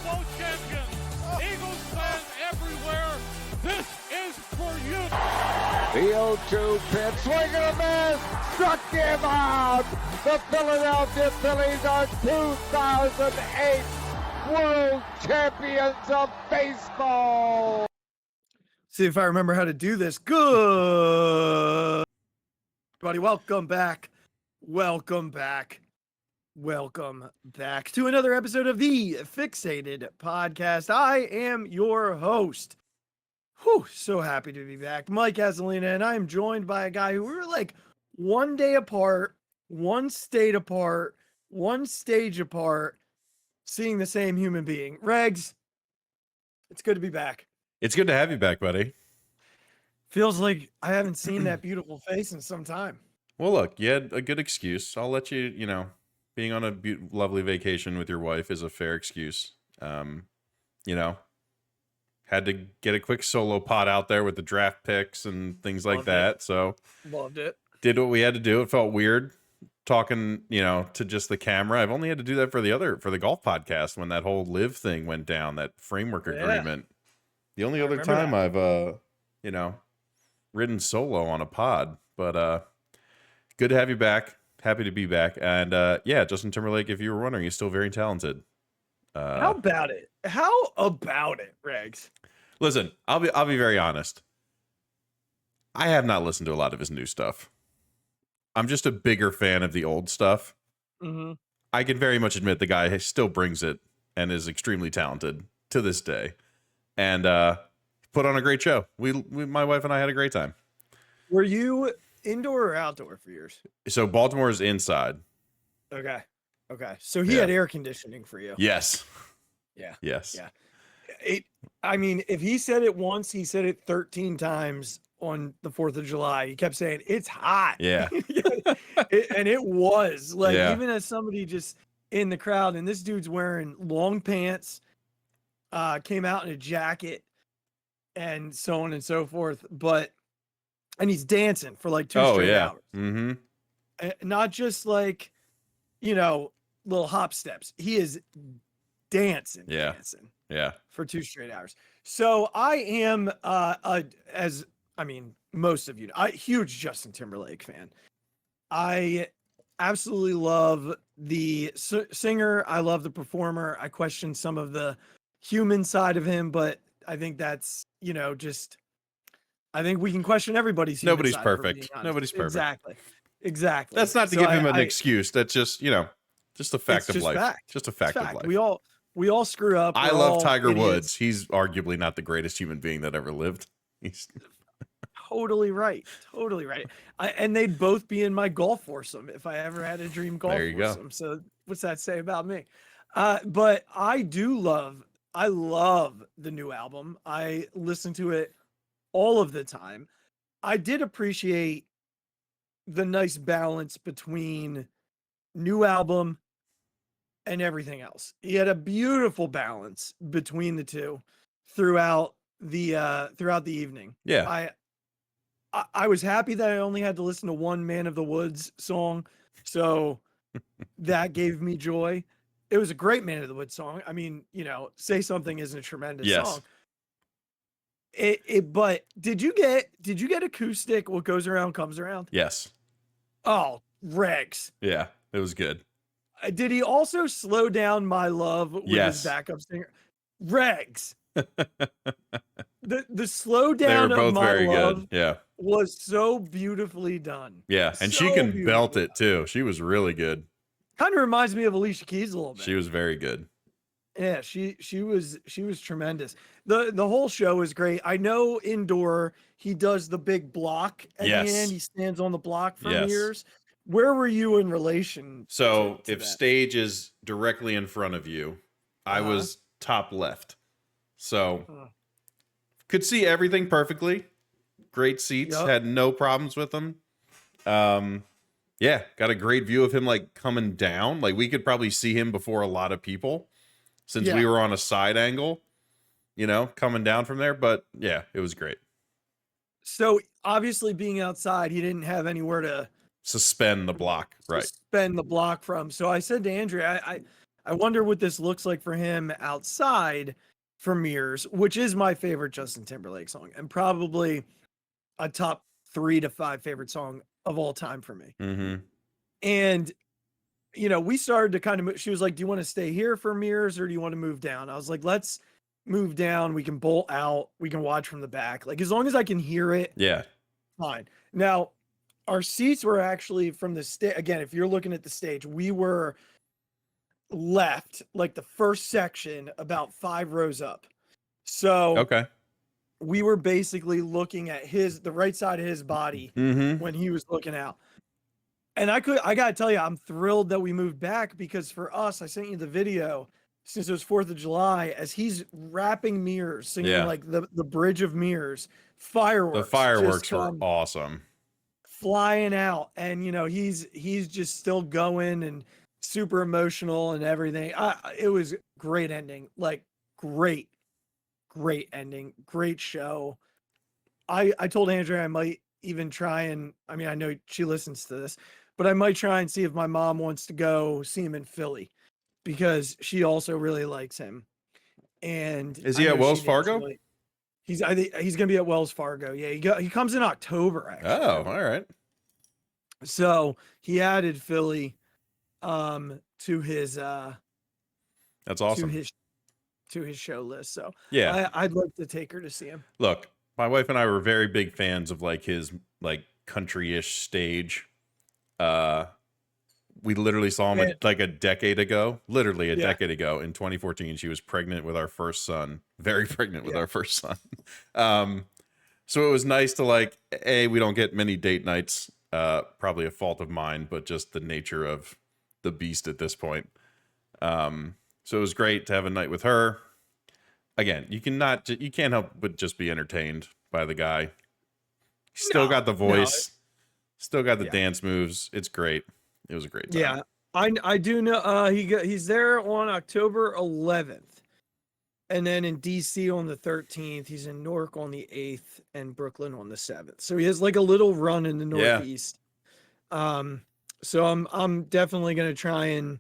Bowl champions, Eagles fans everywhere, this is for you. The 0-2 pitch, swing and a miss, struck him out. The Philadelphia Phillies are 2008 World Champions of Baseball. See if I remember how to do this. Good. Everybody, welcome back. Welcome back to another episode of the Phixated Podcast. I am your host. So happy to be back. Mike Azzolina, and I am joined by a guy who we're like one day apart, one state apart, one stage apart, seeing the same human being. Regs, it's good to be back. It's good to have you back, buddy. Feels like I haven't seen that beautiful face in some time. Well, look, you had a good excuse. I'll let you, being on a lovely vacation with your wife is a fair excuse. Had to get a quick solo pod out there with the draft picks and things like that. So loved it. Did what we had to do. It felt weird talking, to just the camera. I've only had to do that for the golf podcast when that whole live thing went down, that framework agreement. The only other time I've, ridden solo on a pod, but good to have you back. Happy to be back. And Justin Timberlake, if you were wondering, he's still very talented. How about it, Regs? Listen, I'll be very honest. I have not listened to a lot of his new stuff. I'm just a bigger fan of the old stuff. Mm-hmm. I can very much admit the guy still brings it and is extremely talented to this day. And put on a great show. We my wife and I had a great time. Were you indoor or outdoor for yours? So Baltimore is inside. Okay. So he had air conditioning for you. Yes. Yeah. Yes. Yeah. If he said it once, he said it 13 times on the 4th of July. He kept saying it's hot. Yeah. And it was like, Yeah. even as somebody just in the crowd, and this dude's wearing long pants, came out in a jacket and so on and so forth, and he's dancing for like 2 straight hours. Mm-hmm. Not just like, little hop steps. He is dancing for 2 straight hours. So I am, most of you, huge Justin Timberlake fan. I absolutely love the singer. I love the performer. I question some of the human side of him, but I think that's, I think we can question everybody's human Nobody's side, perfect. Nobody's perfect. Exactly. That's not to give him an excuse. That's just, just a fact of life. Fact. Just a fact of life. We all screw up. I love Tiger Woods. He's arguably not the greatest human being that ever lived. He's totally right. And they'd both be in my golf foursome if I ever had a dream golf foursome. So what's that say about me? But I love the new album. I listen to it all of the time. I did appreciate the nice balance between new album and everything else. He had a beautiful balance between the two throughout the evening. Yeah. I was happy that I only had to listen to one Man of the Woods song, so that gave me joy. It was a great Man of the Woods song. Say Something isn't a tremendous song. But did you get acoustic? What goes around comes around? Yes. Oh, Regs. Yeah, it was good. Did he also slow down My Love with his backup singer? Regs. The slow down of My Love was so beautifully done. Yeah, and she can belt it too. She was really good. Kind of reminds me of Alicia Keys a little bit. She was very good. Yeah, she was tremendous. The whole show is great. I know indoor he does the big block at the end. He stands on the block for years. Where were you in relation? So to if that? stage is directly in front of you, I was top left. So could see everything perfectly. Great seats, had no problems with them. Got a great view of him like coming down. Like we could probably see him before a lot of people since we were on a side angle, coming down from there. But yeah, it was great. So obviously being outside, he didn't have anywhere to suspend the block, right? Suspend the block from. So I said to Andrea, I I wonder what this looks like for him outside from Mirrors, which is my favorite Justin Timberlake song and probably a top 3 to 5 favorite song of all time for me. Mm-hmm. And, you know, we started to kind of, she was like, do you want to stay here for Mirrors or do you want to move down? I was like, let's move down. We can bolt out. We can watch from the back. Like, as long as I can hear it. Yeah. Fine. Now, our seats were actually from the stage. Again, if you're looking at the stage, we were left like the first section about 5 rows up. So okay. We were basically looking at the right side of his body when he was looking out. And I gotta tell you, I'm thrilled that we moved back because for us, I sent you the video since it was 4th of July as he's rapping Mirrors, singing like the Bridge of Mirrors, fireworks. The fireworks were awesome. Flying out. And, you know, he's just still going and super emotional and everything. It was great ending, like great ending, great show. I told Andrea I might even try and, I mean, I know she listens to this, but I might try and see if my mom wants to go see him in Philly because she also really likes him. And is he at Wells Fargo? I think he's gonna be at Wells Fargo. Yeah, he comes in October actually. Oh, all right. So he added Philly to his that's awesome. To his show list. So yeah, I'd like to take her to see him. Look, my wife and I were very big fans of like his like country-ish stage. We literally saw him like a decade ago, decade ago in 2014. She was pregnant with our first son, very pregnant with our first son. So it was nice to like, we don't get many date nights, probably a fault of mine, but just the nature of the beast at this point. So it was great to have a night with her. Again, you can't help but just be entertained by the guy. He's still got the voice, still got the dance moves. It's great. It was a great time. Yeah, I do know he's there on October 11th, and then in DC on the 13th. He's in Newark on the 8th and Brooklyn on the 7th. So he has like a little run in the Northeast. So I'm definitely gonna try and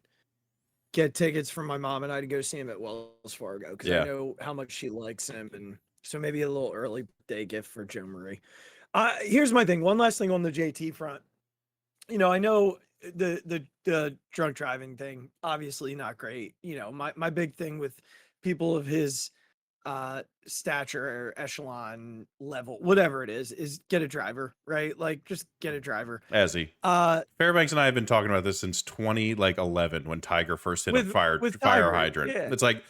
get tickets from my mom and I to go see him at Wells Fargo because I know how much she likes him, and so maybe a little early day gift for Joe Marie. Here's my thing. One last thing on the JT front. You know, I know the drunk driving thing, obviously not great. You know, my big thing with people of his stature or echelon level, whatever it is get a driver, right? Like just get a driver. Fairbanks and I have been talking about this since 2011 when Tiger first hit a fire hydrant. It's like,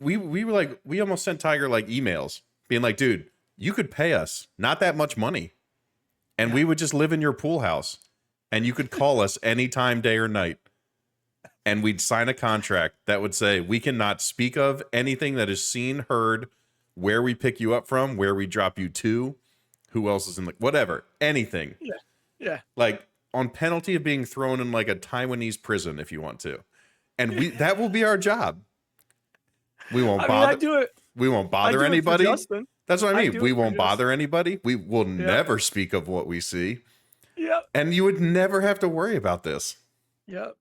we were like, we almost sent Tiger like emails being like, dude, you could pay us not that much money and we would just live in your pool house and you could call us anytime, day or night. And we'd sign a contract that would say we cannot speak of anything that is seen, heard, where we pick you up from, where we drop you to, who else is in the whatever, anything. Yeah. Like on penalty of being thrown in like a Taiwanese prison if you want to. And that will be our job. We won't bother. We won't bother anybody. That's what I mean. We won't bother anybody. We will never speak of what we see. Yep. And you would never have to worry about this. Yep.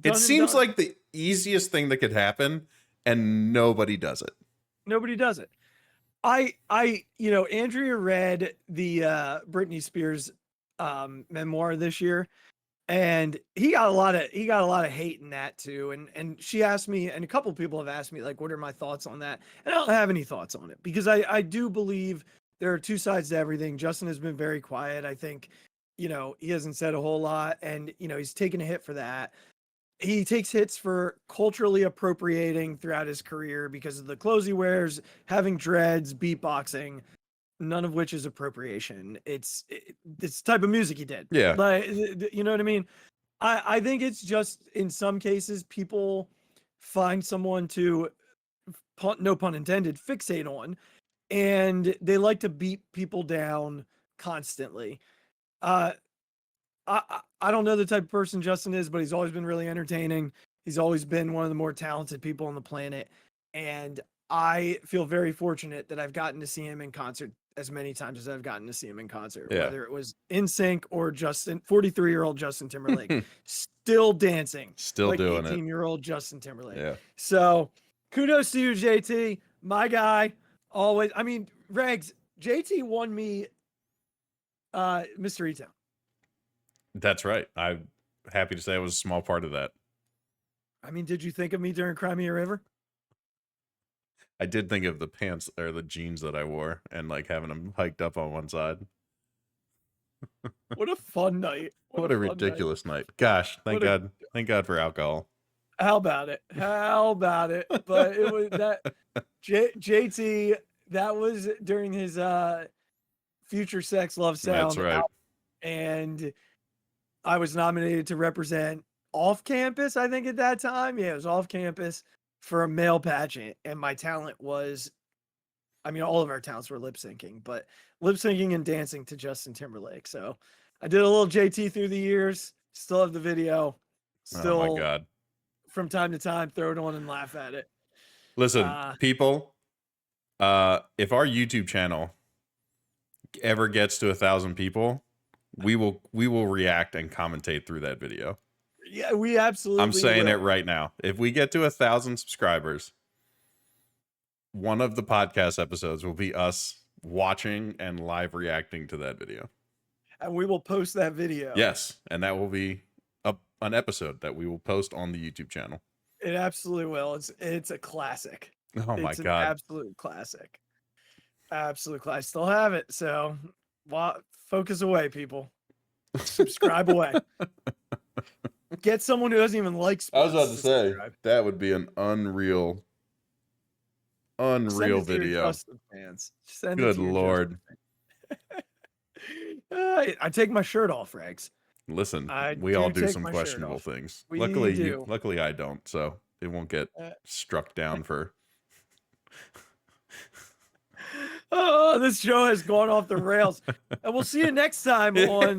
It seems like the easiest thing that could happen, and nobody does it. Nobody does it. You know, Andrea read the Britney Spears memoir this year, and he got a lot of hate in that too. And she asked me, and a couple people have asked me, like, what are my thoughts on that? And I don't have any thoughts on it because I do believe there are two sides to everything. Justin has been very quiet. I think, you know, he hasn't said a whole lot, and you know, he's taken a hit for that. He takes hits for culturally appropriating throughout his career because of the clothes he wears, having dreads, beatboxing, none of which is appropriation. It's the type of music he did. Yeah. But you know what I mean? I think it's just in some cases people find someone to, no pun intended, fixate on, and they like to beat people down constantly. I don't know the type of person Justin is, but he's always been really entertaining. He's always been one of the more talented people on the planet. And I feel very fortunate that I've gotten to see him in concert as many times as I've gotten to see him in concert, Yeah. whether it was NSYNC or 43-year-old Justin Timberlake, still dancing, still like doing 18-year-old Justin Timberlake. Yeah. So kudos to you, JT, my guy. Always. I mean, Regs, JT won me Mystery Town. That's right. I'm happy to say I was a small part of that. I mean, did you think of me during Crimea River? I did think of the pants or the jeans that I wore and like having them hiked up on one side. What a fun night. What a ridiculous night. Gosh, thank God for alcohol. How about it? But it was that JT, that was during his Future Sex Love Sound. That's right. album, and I was nominated to represent off campus, I think at that time. Yeah, it was off campus for a male pageant. And my talent was, I mean, all of our talents were lip syncing, but lip syncing and dancing to Justin Timberlake. So I did a little JT through the years, still have the video. Still, oh my God. From time to time, throw it on and laugh at it. Listen, people, if our YouTube channel ever gets to 1,000 people, we will react and commentate through that video. Yeah, we absolutely I'm saying will. it right now. If we get to 1,000 subscribers, one of the podcast episodes will be us watching and live reacting to that video. And we will post that video. Yes, and that will be an episode that we will post on the YouTube channel. It absolutely will. It's a classic. Oh my It's God. an absolute classic. Absolute classic. I still have it. So focus away, people. Subscribe away. Get someone who doesn't even like sports. I was about to say, subscribe. that would be an unreal Send it to your video. trusted fans. Send it Good to your Lord. I take my shirt off, Regs. Listen, I we all do do take some my shirt questionable off. things. We Luckily, do. luckily I don't, so it won't get struck down for. Oh, this show has gone off the rails. And we'll see you next time on.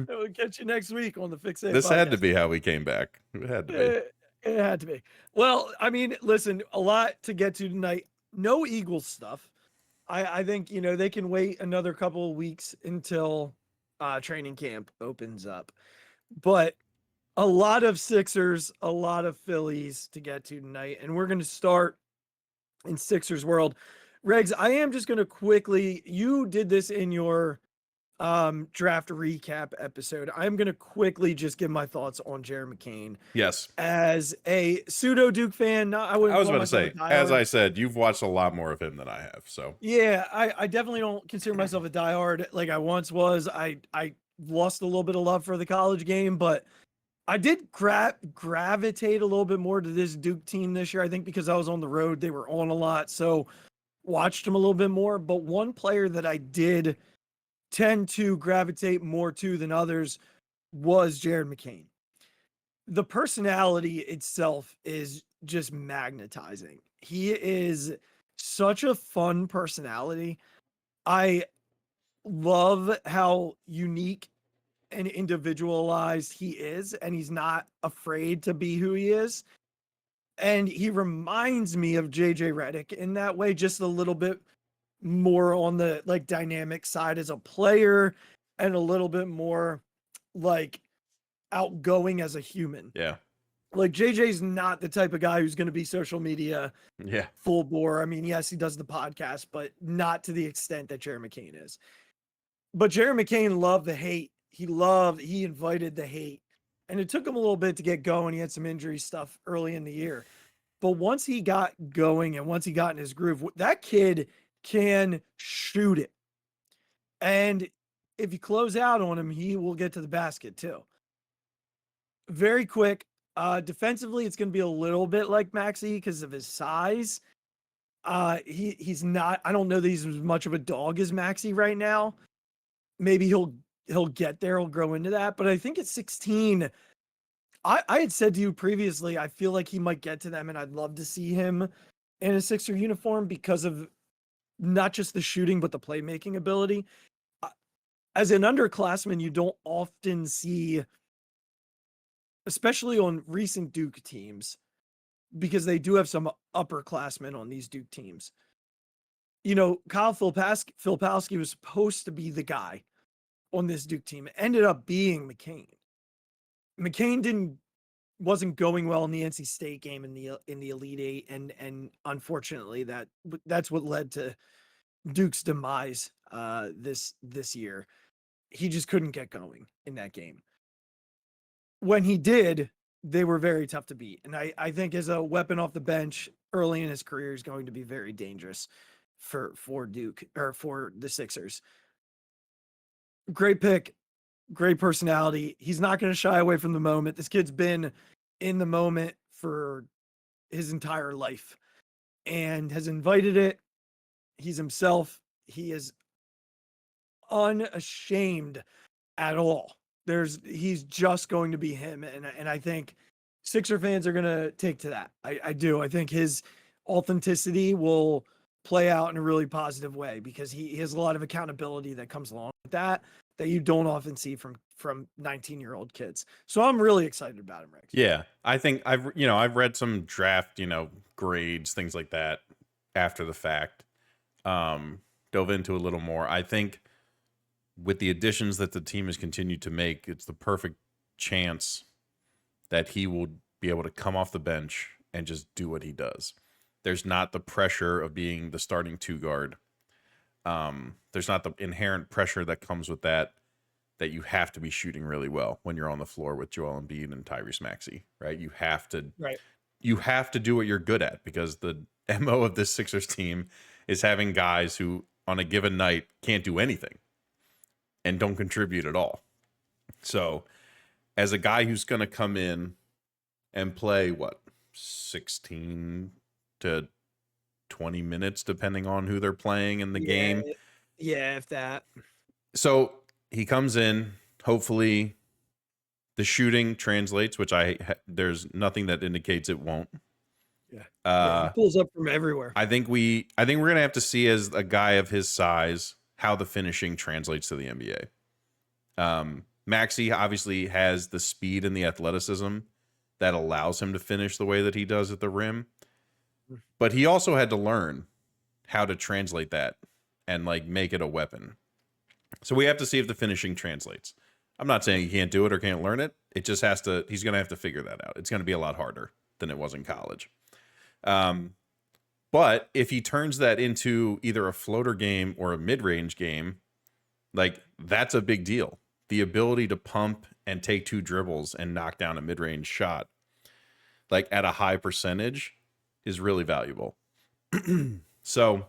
We'll catch you next week on the Phixated This Podcast. had to be how we came back. It had to be. It had to be. Well, I mean, listen, a lot to get to tonight. No Eagles stuff. I think, they can wait another couple of weeks until training camp opens up. But a lot of Sixers, a lot of Phillies to get to tonight. And we're going to start in Sixers world. Regs, I am just going to quickly, you did this in your draft recap episode. I'm going to quickly just give my thoughts on Jared McCain. Yes. As a pseudo Duke fan, I was about to say, as I said, you've watched a lot more of him than I have. So yeah, I definitely don't consider myself a diehard like I once was. I lost a little bit of love for the college game, but I did gravitate a little bit more to this Duke team this year. I think because I was on the road, they were on a lot, so watched them a little bit more. But one player that I did tend to gravitate more to than others was Jared McCain. The personality itself is just magnetizing. He is such a fun personality. I love how unique and individualized he is, and he's not afraid to be who he is. And he reminds me of JJ Redick in that way, just a little bit more on the dynamic side as a player and a little bit more outgoing as a human. Yeah. JJ's not the type of guy who's going to be social media full bore. I mean, yes, he does the podcast, but not to the extent that Jared McCain is. But Jared McCain loved the hate. He invited the hate. And it took him a little bit to get going. He had some injury stuff early in the year. But once he got going and once he got in his groove, that kid can shoot it. And if you close out on him, he will get to the basket too. Very quick. Defensively, it's going to be a little bit like Maxey because of his size. He's not, I don't know that he's as much of a dog as Maxey right now. Maybe he'll get there. He'll grow into that. But I think at 16, I had said to you previously, I feel like he might get to them, and I'd love to see him in a Sixer uniform because of not just the shooting, but the playmaking ability. As an underclassman, you don't often see, especially on recent Duke teams, because they do have some upperclassmen on these Duke teams. Kyle Filipowski was supposed to be the guy on this Duke team. It ended up being McCain. McCain wasn't going well in the NC State game in the Elite Eight, and unfortunately that's what led to Duke's demise this year. He just couldn't get going in that game. When he did, they were very tough to beat, and I think as a weapon off the bench early in his career is going to be very dangerous for Duke or for the Sixers. Great pick, great personality. He's not going to shy away from the moment. This kid's been in the moment for his entire life and has invited it. He's himself. He is unashamed at all. He's just going to be him. And I think Sixer fans are going to take to that. I do. I think his authenticity will play out in a really positive way because he has a lot of accountability that comes along with that you don't often see from 19-year-old kids. So I'm really excited about him, Rex. Yeah. I think I've read some draft, grades, things like that after the fact. Dove into a little more. I think with the additions that the team has continued to make, it's the perfect chance that he will be able to come off the bench and just do what he does. There's not the pressure of being the starting two guard. There's not the inherent pressure that comes with that you have to be shooting really well when you're on the floor with Joel Embiid and Tyrese Maxey, right? You have to do what you're good at because the MO of this Sixers team is having guys who on a given night can't do anything and don't contribute at all. So as a guy who's going to come in and play 16 to 20 minutes, depending on who they're playing in the game. Yeah, if that. So he comes in, hopefully the shooting translates, which there's nothing that indicates it won't. Yeah. He pulls up from everywhere. I think we're going to have to see as a guy of his size, how the finishing translates to the NBA. Maxey obviously has the speed and the athleticism that allows him to finish the way that he does at the rim. But he also had to learn how to translate that and make it a weapon. So we have to see if the finishing translates. I'm not saying he can't do it or can't learn it. It just he's going to have to figure that out. It's going to be a lot harder than it was in college. But if he turns that into either a floater game or a mid-range game, that's a big deal. The ability to pump and take 2 dribbles and knock down a mid-range shot, at a high percentage, is really valuable. So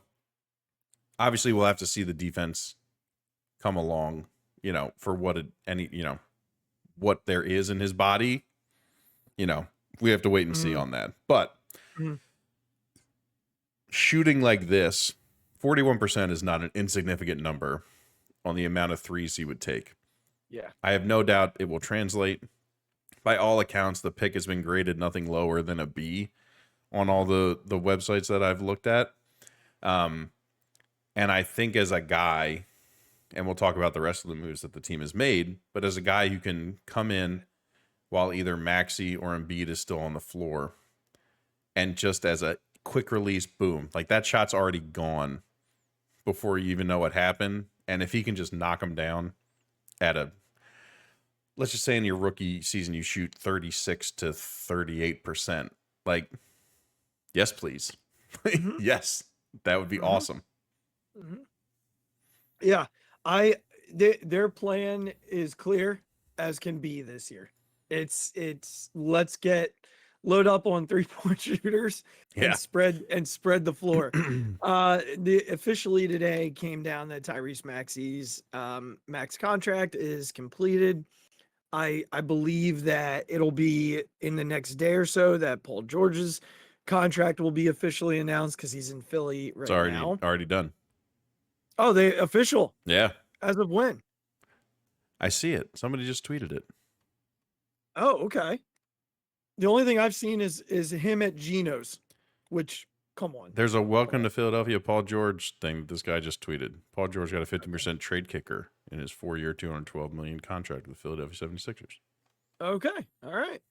obviously we'll have to see the defense come along, for what what there is in his body. We have to wait and see on that. But shooting like this, 41% is not an insignificant number on the amount of threes he would take. Yeah. I have no doubt it will translate. By all accounts, the pick has been graded nothing lower than a B on all the websites that I've looked at. And I think as a guy, and we'll talk about the rest of the moves that the team has made, but as a guy who can come in while either Maxey or Embiid is still on the floor and just as a quick release, boom, that shot's already gone before you even know what happened. And if he can just knock them down at let's just say in your rookie season, you shoot 36 to 38%. Yes, please. Yes, that would be awesome. Mm-hmm. Yeah, their plan is clear as can be this year. It's let's load up on 3-point shooters and spread the floor. Officially today came down that Tyrese Maxey's max contract is completed. I believe that it'll be in the next day or so that Paul George's contract will be officially announced because he's in Philly right now. It's already done. Oh, they official. Yeah. As of when? I see it. Somebody just tweeted it. Oh, okay. The only thing I've seen is him at Geno's, which, come on. There's a welcome to Philadelphia Paul George thing that this guy just tweeted. Paul George got a 50% trade kicker in his 4-year, $212 million contract with the Philadelphia 76ers. Okay. All right.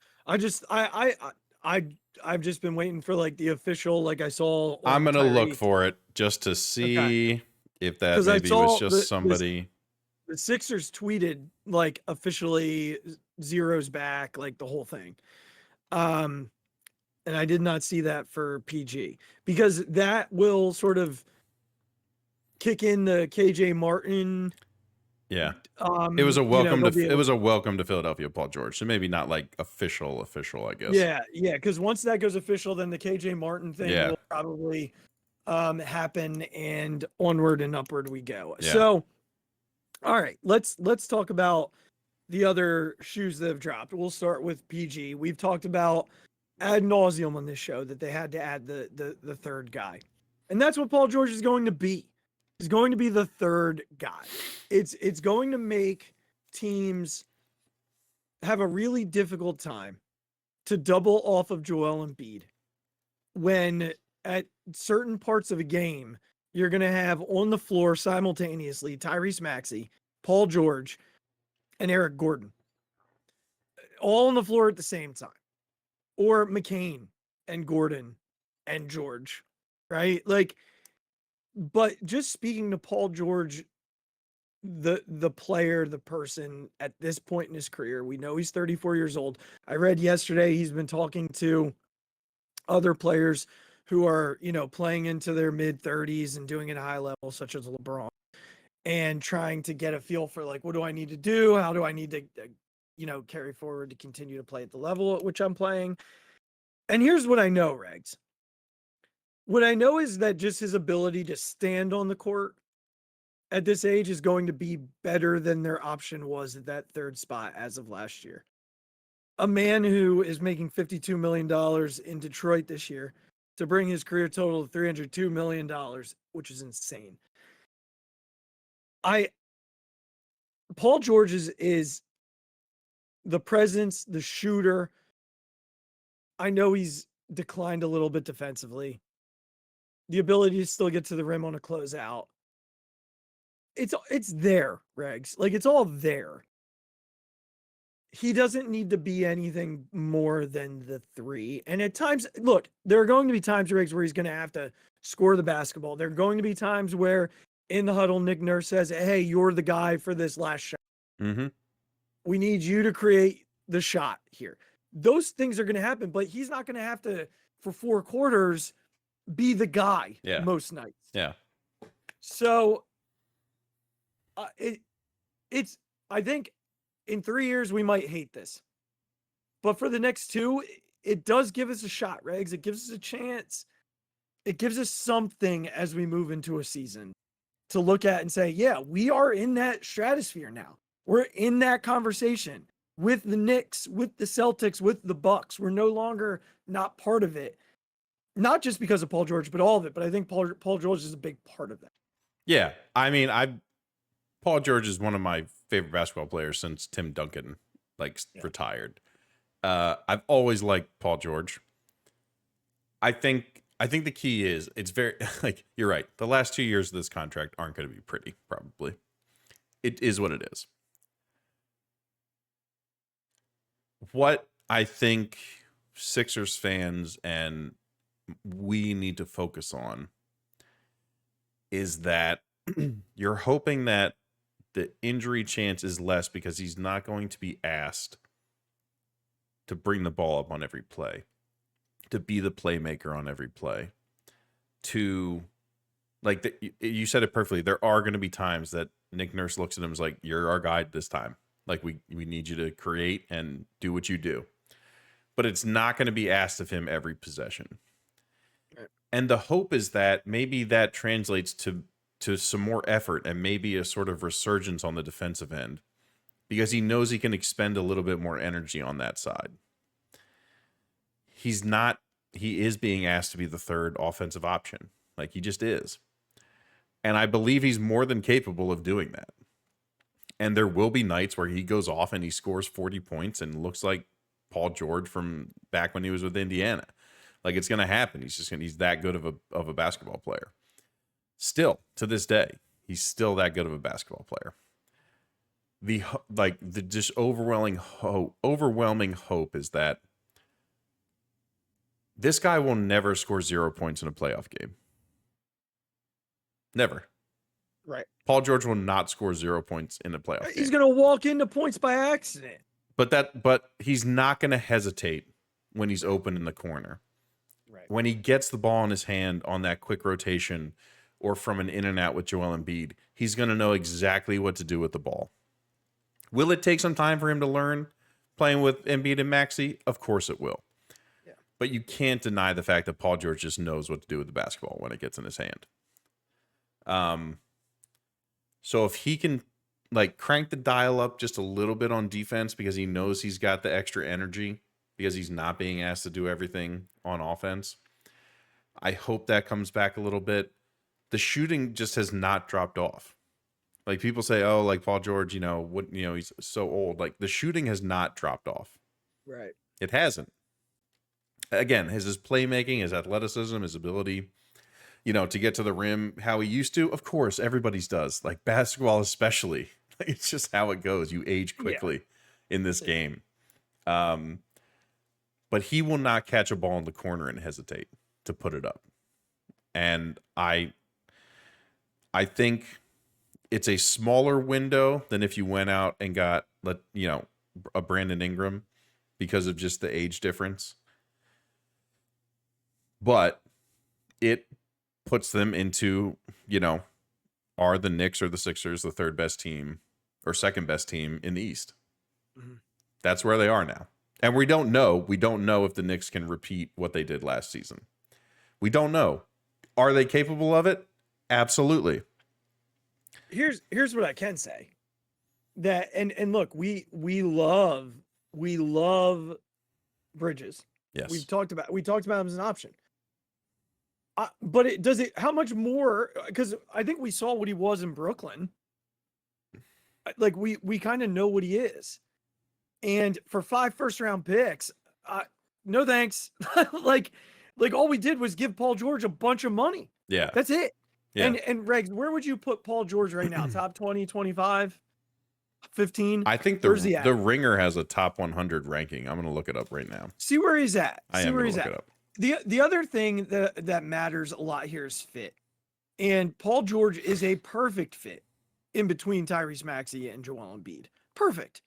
I've just been waiting for like the official, like I saw. I'm gonna Tyree. look for it just to see if that 'Cause I maybe saw was just somebody. The Sixers tweeted like officially zeros back, like the whole thing. And I did not see that for PG because that will sort of kick in the KJ Martin. Yeah. It was a welcome it was a welcome to Philadelphia, Paul George. So maybe not like official, I guess. Yeah, because once that goes official, then the KJ Martin thing will probably happen, and onward and upward we go. Yeah. So, all right, let's talk about the other shoes that have dropped. We'll start with PG. We've talked about ad nauseum on this show that they had to add the third guy, and that's what Paul George is going to be. He's going to be the third guy. It's going to make teams have a really difficult time to double off of Joel Embiid when at certain parts of a game, you're going to have on the floor simultaneously Tyrese Maxey, Paul George, and Eric Gordon all on the floor at the same time, or McCain and Gordon and George, right? Like, but just speaking to Paul George, the player, the person at this point in his career, we know he's 34 years old. I read yesterday he's been talking to other players who are, playing into their mid 30s and doing it at a high level, such as LeBron, and trying to get a feel for like, what do I need to do? How do I need to, carry forward to continue to play at the level at which I'm playing? And here's what I know, Regs. What I know is that just his ability to stand on the court at this age is going to be better than their option was at that third spot as of last year. A man who is making $52 million in Detroit this year to bring his career total to $302 million, which is insane. Paul George is the presence, the shooter. I know he's declined a little bit defensively. The ability to still get to the rim on a closeout. It's there, Regs. Like, it's all there. He doesn't need to be anything more than the three. And at times, look, there are going to be times, Regs, where he's going to have to score the basketball. There are going to be times where in the huddle, Nick Nurse says, hey, you're the guy for this last shot. Mm-hmm. We need you to create the shot here. Those things are going to happen, but he's not going to have to, for 4 quarters, be the guy most nights. Yeah. So I think in 3 years we might hate this, but for the next 2, it does give us a shot, Regs. It gives us a chance. It gives us something as we move into a season to look at and say, yeah, we are in that stratosphere now. We're in that conversation with the Knicks, with the Celtics, with the Bucks. We're no longer not part of it. Not just because of Paul George, but all of it. But I think Paul George is a big part of that. Yeah. I mean, Paul George is one of my favorite basketball players since Tim Duncan retired. I've always liked Paul George. I think the key is it's very like you're right. The last 2 years of this contract aren't going to be pretty, probably. It is what it is. What I think Sixers fans and we need to focus on is that you're hoping that the injury chance is less because he's not going to be asked to bring the ball up on every play, to be the playmaker on every play, to you said it perfectly. There are going to be times that Nick Nurse looks at him and is like, you're our guy this time. Like we need you to create and do what you do, but it's not going to be asked of him every possession. Right. And the hope is that maybe that translates to some more effort and maybe a sort of resurgence on the defensive end because he knows he can expend a little bit more energy on that side. He is being asked to be the third offensive option. Like he just is. And I believe he's more than capable of doing that. And there will be nights where he goes off and he scores 40 points and looks like Paul George from back when he was with Indiana. Like it's going to happen. He's that good of a basketball player. Still to this day, he's still that good of a basketball player. The just overwhelming hope is that This guy will never score 0 points in a playoff game. Never. Right. Paul George will not score 0 points in a playoff game. He's going to walk into points by accident. But he's not going to hesitate when he's open in the corner. Right. When he gets the ball in his hand on that quick rotation or from an in and out with Joel Embiid, he's going to know exactly what to do with the ball. Will it take some time for him to learn playing with Embiid and Maxey? Of course it will. Yeah. But you can't deny the fact that Paul George just knows what to do with the basketball when it gets in his hand. So if he can like crank the dial up just a little bit on defense because he knows he's got the extra energy because he's not being asked to do everything on offense, I hope that comes back a little bit. The shooting just has not dropped off. Like people say, oh, like Paul George, he's so old. Like the shooting has not dropped off. Right. It hasn't. Again, his playmaking, his athleticism, his ability, to get to the rim how he used to. Of course, everybody's does. Like basketball especially. Like it's just how it goes. You age quickly in this game. But he will not catch a ball in the corner and hesitate to put it up. And I think it's a smaller window than if you went out and got a Brandon Ingram because of just the age difference. But it puts them into, are the Knicks or the Sixers the third best team or second best team in the East? Mm-hmm. That's where they are now. And we don't know. We don't know if the Knicks can repeat what they did last season. We don't know. Are they capable of it? Absolutely. Here's what I can say. That and look, we love Bridges. Yes. We talked about him as an option. But how much more? Because I think we saw what he was in Brooklyn. Like we kind of know what he is. And for 5 first-round picks, no thanks. like all we did was give Paul George a bunch of money. Yeah. That's it. Yeah. And Regs, where would you put Paul George right now? Top 20, 25, 15? I think the Ringer has a top 100 ranking. I'm going to look it up right now. See where he's at. I am going to look it up. The other thing that matters a lot here is fit. And Paul George is a perfect fit in between Tyrese Maxey and Joel Embiid. Perfect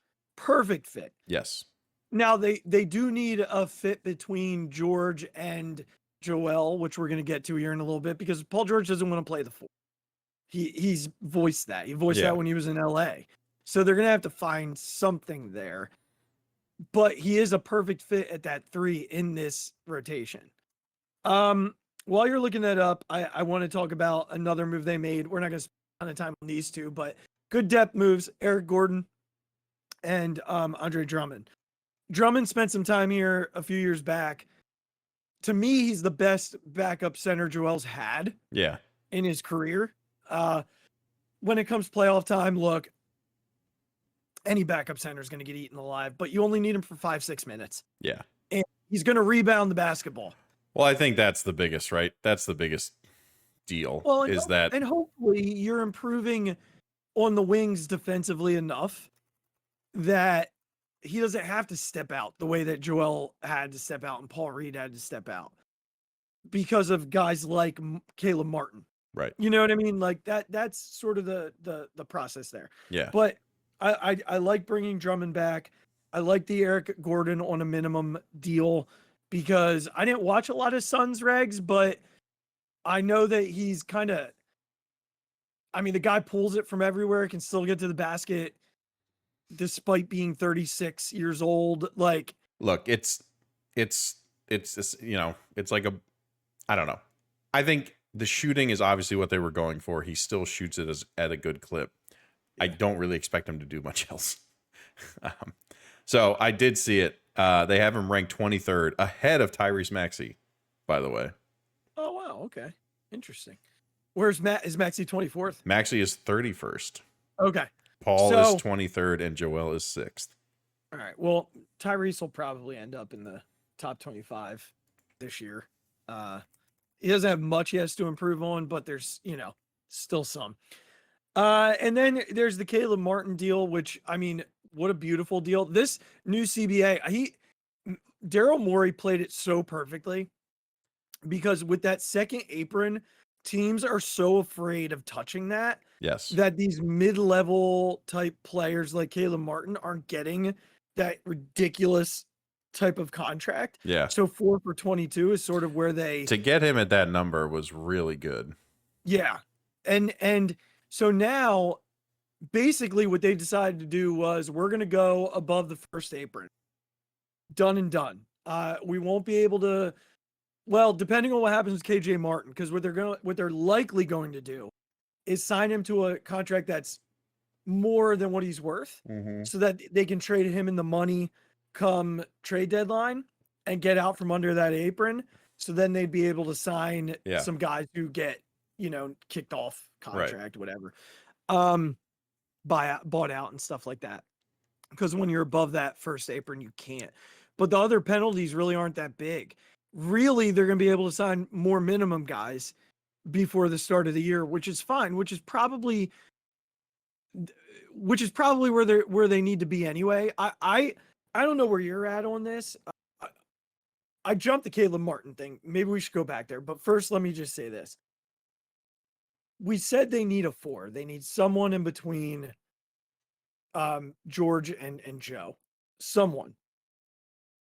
fit. Yes. Now they do need a fit between George and Joel, which we're going to get to here in a little bit, because Paul George doesn't want to play the 4. He's voiced that. He voiced that when he was in LA. So they're going to have to find something there. But he is a perfect fit at that 3 in this rotation. While you're looking that up, I want to talk about another move they made. We're not going to spend a ton of time on these two, but good depth moves. Eric Gordon and Andre Drummond. Drummond spent some time here a few years back. To me, he's the best backup center Joel's had in his career. When it comes playoff time, look, any backup center is going to get eaten alive, but you only need him for 5-6 minutes. Yeah. And he's going to rebound the basketball. Well, I think that's the biggest, right? That's the biggest deal. Well, and hopefully you're improving on the wings defensively enough that he doesn't have to step out the way that Joel had to step out and Paul Reed had to step out because of guys like Caleb Martin. Right. You know what I mean? Like that's sort of the process there. Yeah. But I like bringing Drummond back. I like the Eric Gordon on a minimum deal because I didn't watch a lot of Suns regs, but I know that he's the guy pulls it from everywhere, can still get to the basket despite being 36 years old. Like, look, it's like I don't know. I think the shooting is obviously what they were going for. He still shoots it at a good clip. Yeah. I don't really expect him to do much else. So I did see it. They have him ranked 23rd, ahead of Tyrese Maxey, by the way. Oh, wow. Okay. Interesting. Where's Matt? Is Maxey 24th? Maxey is 31st. Okay. Paul is 23rd and Joel is 6th. All right. Well, Tyrese will probably end up in the top 25 this year. He doesn't have much he has to improve on, but there's, still some. And then there's the Caleb Martin deal, which, what a beautiful deal. This new CBA, Daryl Morey played it so perfectly because with that second apron, teams are so afraid of touching that. Yes. That these mid-level type players like Caleb Martin aren't getting that ridiculous type of contract. Yeah. So 4 for 22 is sort of where they to get him at that number was really good. Yeah. And so now basically what they decided to do was we're going to go above the first apron. Done and done. We won't be able to, well, depending on what happens with KJ Martin, because what they're likely going to do is sign him to a contract that's more than what he's worth, so that they can trade him in the money come trade deadline and get out from under that apron. So then they'd be able to sign some guys who get, kicked off contract, whatever, bought out and stuff like that. Because when you're above that first apron, you can't. But the other penalties really aren't that big. Really, they're going to be able to sign more minimum guys before the start of the year, which is fine, which is probably where they need to be anyway. I don't know where you're at on this. I jumped the Caleb Martin thing. Maybe we should go back there. But first, let me just say this. We said they need a 4. They need someone in between George and Joe. Someone.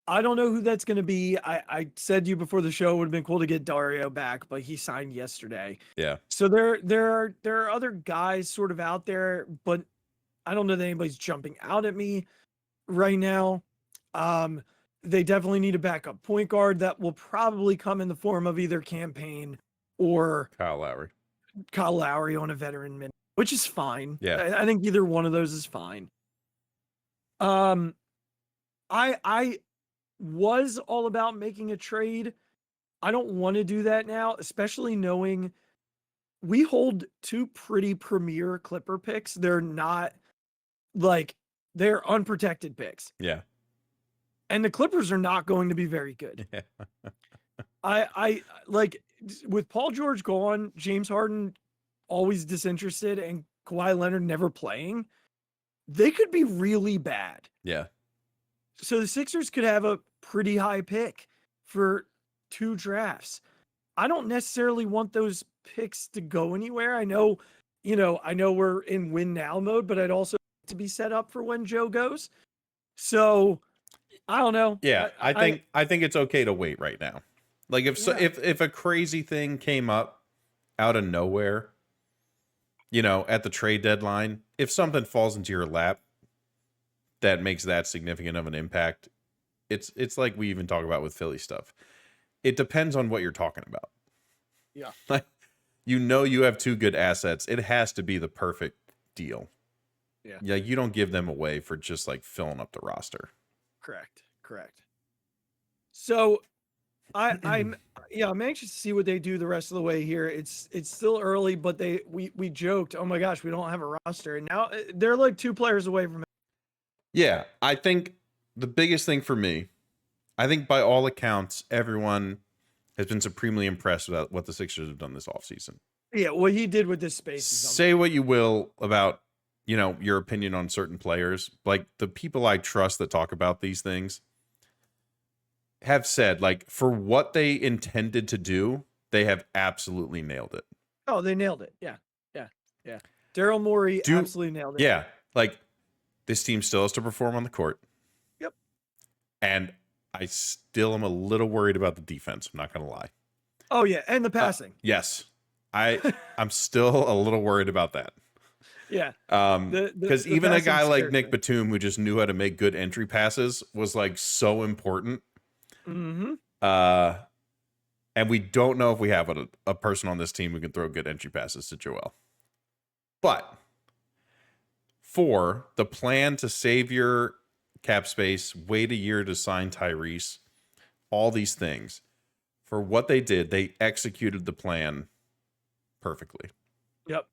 I don't know who that's going to be. I said to you before the show it would have been cool to get Dario back, but he signed yesterday. Yeah. So there are other guys sort of out there, but I don't know that anybody's jumping out at me right now. They definitely need a backup point guard that will probably come in the form of either Campaign or Kyle Lowry on a veteran minute, which is fine. Yeah. I think either one of those is fine. I was all about making a trade. I don't want to do that now, especially knowing we hold 2 pretty premier Clipper picks. They're not they're unprotected picks. Yeah. And the Clippers are not going to be very good. Yeah. I like with Paul George gone, James Harden always disinterested, and Kawhi Leonard never playing. They could be really bad. Yeah. So the Sixers could have a pretty high pick for 2 drafts. I don't necessarily want those picks to go anywhere. I know we're in win now mode, but I'd also like to be set up for when Joe goes. So I don't know. Yeah, I think it's okay to wait right now. Like if a crazy thing came up out of nowhere, at the trade deadline, if something falls into your lap that makes that significant of an impact, it's like we even talk about with Philly stuff. It depends on what you're talking about. Yeah. Like, you have 2 good assets. It has to be the perfect deal. Yeah. Yeah, you don't give them away for just like filling up the roster. Correct. So I'm anxious to see what they do the rest of the way here. It's still early, but we joked, oh my gosh, we don't have a roster, and now they're like 2 players away from it. Yeah, I think the biggest thing for me, I think by all accounts, everyone has been supremely impressed with what the Sixers have done this offseason. Yeah, what he did with this space. Say what you will about, your opinion on certain players. Like, the people I trust that talk about these things have said, like, for what they intended to do, they have absolutely nailed it. Oh, they nailed it. Yeah. Daryl Morey absolutely nailed it. Yeah, like, this team still has to perform on the court. Yep. And I still am a little worried about the defense. I'm not going to lie. Oh, yeah. And the passing. Yes. I'm still a little worried about that. Yeah. Because even a guy like Nick Batum, who just knew how to make good entry passes, was like so important. Mm-hmm. And we don't know if we have a person on this team who can throw good entry passes to Joel. But for the plan to save your cap space, wait a year to sign Tyrese, all these things, for what they did, they executed the plan perfectly. Yep.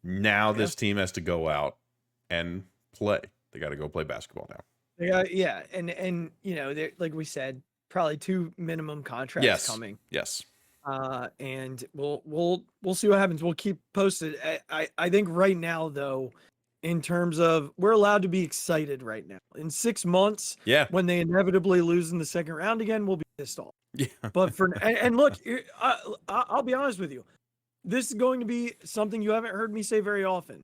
Now this team has to go out and play. They got to go play basketball now. Yeah. And like we said, probably 2 minimum contracts coming. Yes. And we'll see what happens. We'll keep posted. I think right now, though, in terms of we're allowed to be excited right now. In 6 months, when they inevitably lose in the second round again, we'll be pissed off. Yeah. But and look, I'll be honest with you. This is going to be something you haven't heard me say very often.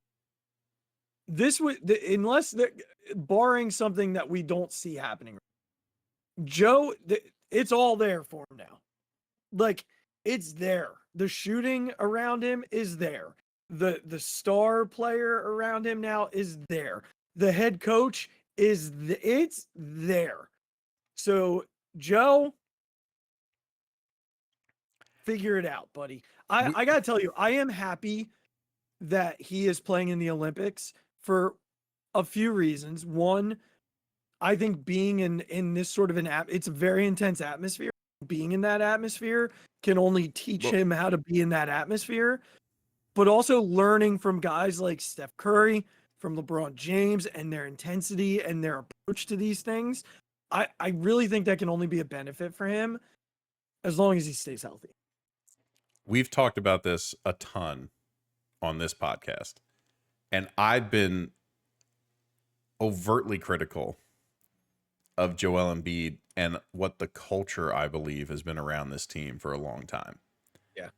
This would, barring something that we don't see happening, Joe, it's all there for him now. Like, it's there. The shooting around him is there. The star player around him now is there. The head coach it's there. So, Joe, figure it out, buddy. I got to tell you, I am happy that he is playing in the Olympics for a few reasons. One, I think being in this sort of it's a very intense atmosphere. Being in that atmosphere can only teach him how to be in that atmosphere, but also learning from guys like Steph Curry, from LeBron James, and their intensity and their approach to these things. I really think that can only be a benefit for him as long as he stays healthy. We've talked about this a ton on this podcast, and I've been overtly critical of Joel Embiid and what the culture, I believe, has been around this team for a long time. Yeah.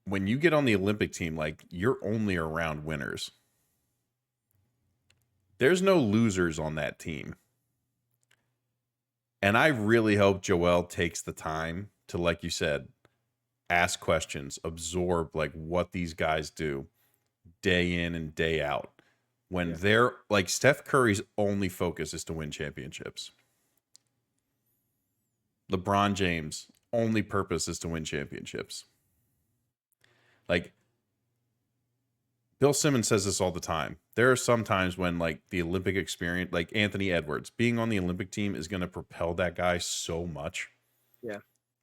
When you get on the Olympic team, like, you're only around winners. There's no losers on that team. And I really hope Joel takes the time to, like you said, ask questions, absorb like what these guys do day in and day out. When they're like, Steph Curry's only focus is to win championships. LeBron James' only purpose is to win championships. Like, Bill Simmons says this all the time. There are some times when, like, the Olympic experience, like Anthony Edwards, being on the Olympic team is going to propel that guy so much. Yeah.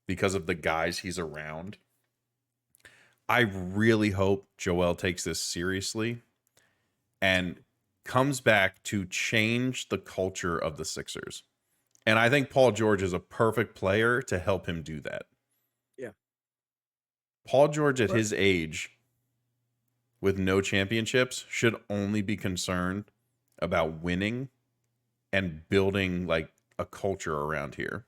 Because of the guys he's around. I really hope Joel takes this seriously and comes back to change the culture of the Sixers. And I think Paul George is a perfect player to help him do that. Yeah. Paul George at his age with no championships should only be concerned about winning and building like a culture around here.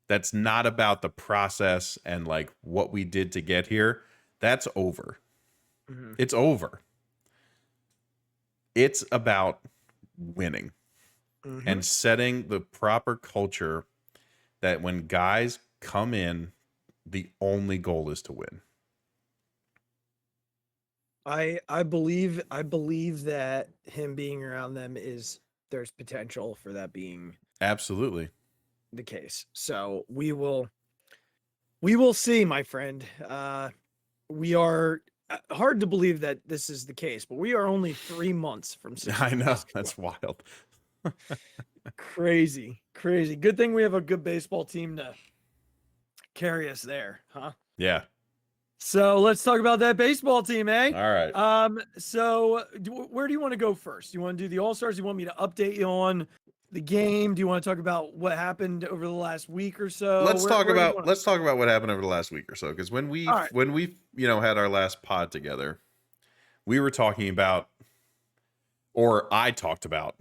That's not about the process and like what we did to get here. That's over. Mm-hmm. It's over. It's about winning and setting the proper culture that when guys come in, the only goal is to win. I believe that him being around them there's potential for that being absolutely the case. So we will see, my friend. We are hard to believe that this is the case, but we are only 3 months from I know, that's wild. Crazy. Good thing we have a good baseball team to carry us there, huh? Yeah. So let's talk about that baseball team, eh? All right. So where do you want to go first? Do you want to do the All-Stars? Do you want me to update you on the game? Do you want to talk about what happened over the last week or so? Let's talk about what happened over the last week or so. Because when we had our last pod together, we were talking about, or I talked about,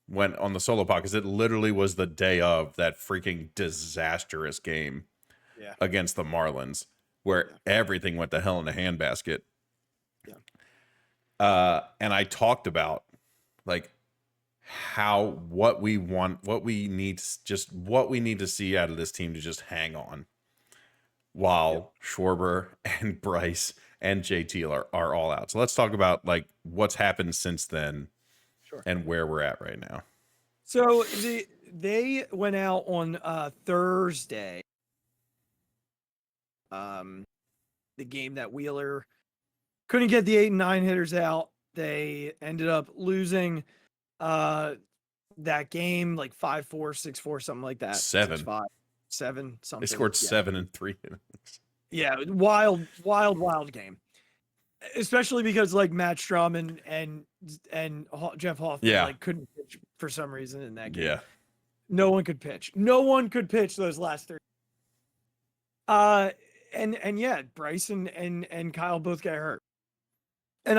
when on the solo pod, because it literally was the day of that freaking disastrous game against the Marlins, where everything went to hell in a handbasket. Yeah. And I talked about like what we need to see out of this team to just hang on while Schwarber and Bryce and JT are all out. So let's talk about like what's happened since then and where we're at right now. So they went out on Thursday. The game that Wheeler couldn't get the 8 and 9 hitters out. They ended up losing that game like 5-4, 6-4, something like that. 7-5, 7 something. They scored 7 in 3 innings. Yeah, wild game. Especially because like Matt Strum and Jeff Hoffman like couldn't pitch for some reason in that game. Yeah. No one could pitch. Those last 3. And yeah, Bryce and Kyle both got hurt. And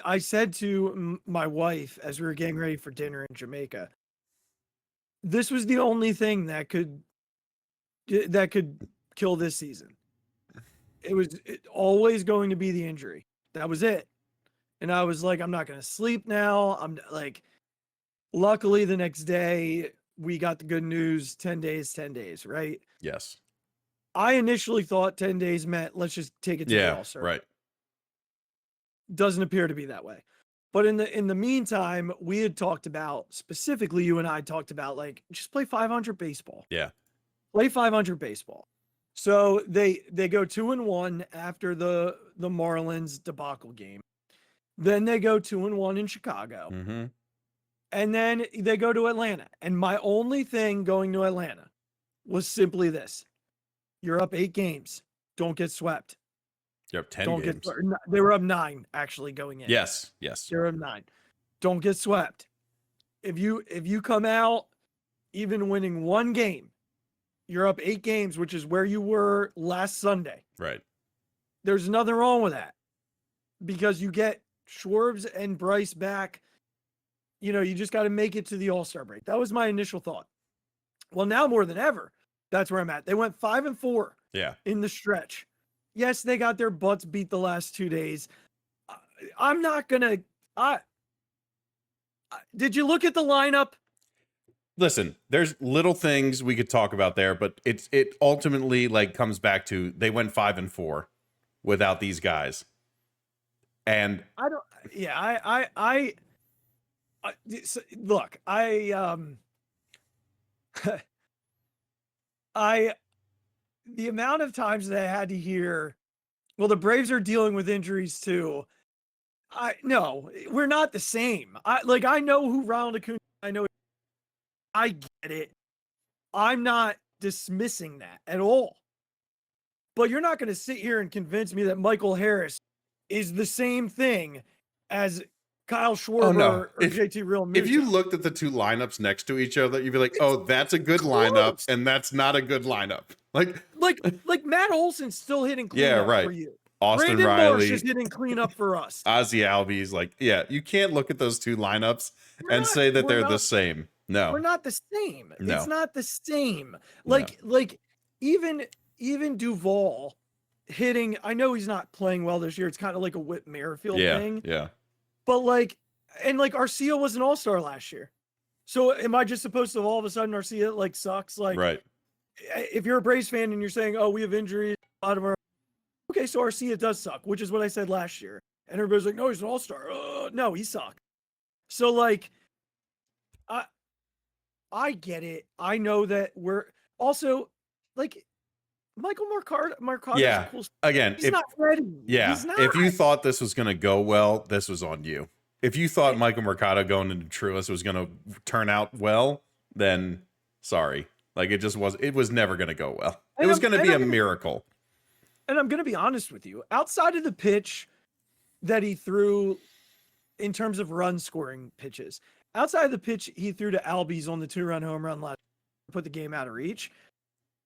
I said to my wife as we were getting ready for dinner in Jamaica, this was the only thing that could kill this season. It was always going to be the injury. That was it. And I was like, I'm not going to sleep now. I'm like, luckily the next day we got the good news, 10 days, right? Yes. I initially thought 10 days meant let's just take it to the All-Star. Right. Doesn't appear to be that way. But in the meantime, we had talked about, specifically you and I talked about, like, just play 500 baseball. Yeah. Play 500 baseball. So they go 2-1 after the Marlins debacle game. Then they go 2-1 in Chicago. Mm-hmm. And then they go to Atlanta. And my only thing going to Atlanta was simply this. You're up 8 games. Don't get swept. You're up 10 games. They were up 9 actually going in. Yes. They're up 9. Don't get swept. If you come out even winning 1 game, you're up 8 games, which is where you were last Sunday. Right. There's nothing wrong with that because you get Schwarber and Bryce back. You know, you just got to make it to the All-Star break. That was my initial thought. Well, now more than ever, that's where I'm at. They went 5-4 in the stretch. Yes, they got their butts beat the last 2 days. I'm not going to did you look at the lineup? Listen, there's little things we could talk about there, but it ultimately like comes back to they went 5-4 without these guys. And look, the amount of times that I had to hear, well, the Braves are dealing with injuries too. No, we're not the same. I know who Ronald Acuna. I get it. I'm not dismissing that at all. But you're not going to sit here and convince me that Michael Harris is the same thing as Kyle Schwarber or JT Realmuto. If you looked at the two lineups next to each other, you'd be like, "Oh, that's a good lineup, and that's not a good lineup." Like Matt Olson's still hitting cleanup for you. Austin Brandon Riley Marsh is hitting cleanup for us. Ozzie Albies, you can't look at those two lineups and say that they're the same. No, we're not the same. No. It's not the same. Even Duvall hitting. I know he's not playing well this year. It's kind of like a Whit Merrifield thing. Yeah. But Arcia was an all-star last year. So am I just supposed to all of a sudden Arcia sucks? Right. If you're a Braves fan and you're saying, "Oh, we have injuries," okay, so Arcia does suck, which is what I said last year. And everybody's like, "No, he's an all-star." No, he sucked. So I get it. I know that we're also Michael Mercado. Yeah. Cool. Again, he's not ready. Yeah. He's not. If you thought this was going to go well, this was on you. If you thought Michael Mercado going into Truist was going to turn out well, then sorry. It was never going to go well. It was going to be a miracle. And I'm going to be honest with you. Outside of the pitch that he threw in terms of run scoring pitches, outside of the pitch he threw to Albies on the 2-run home run last, put the game out of reach,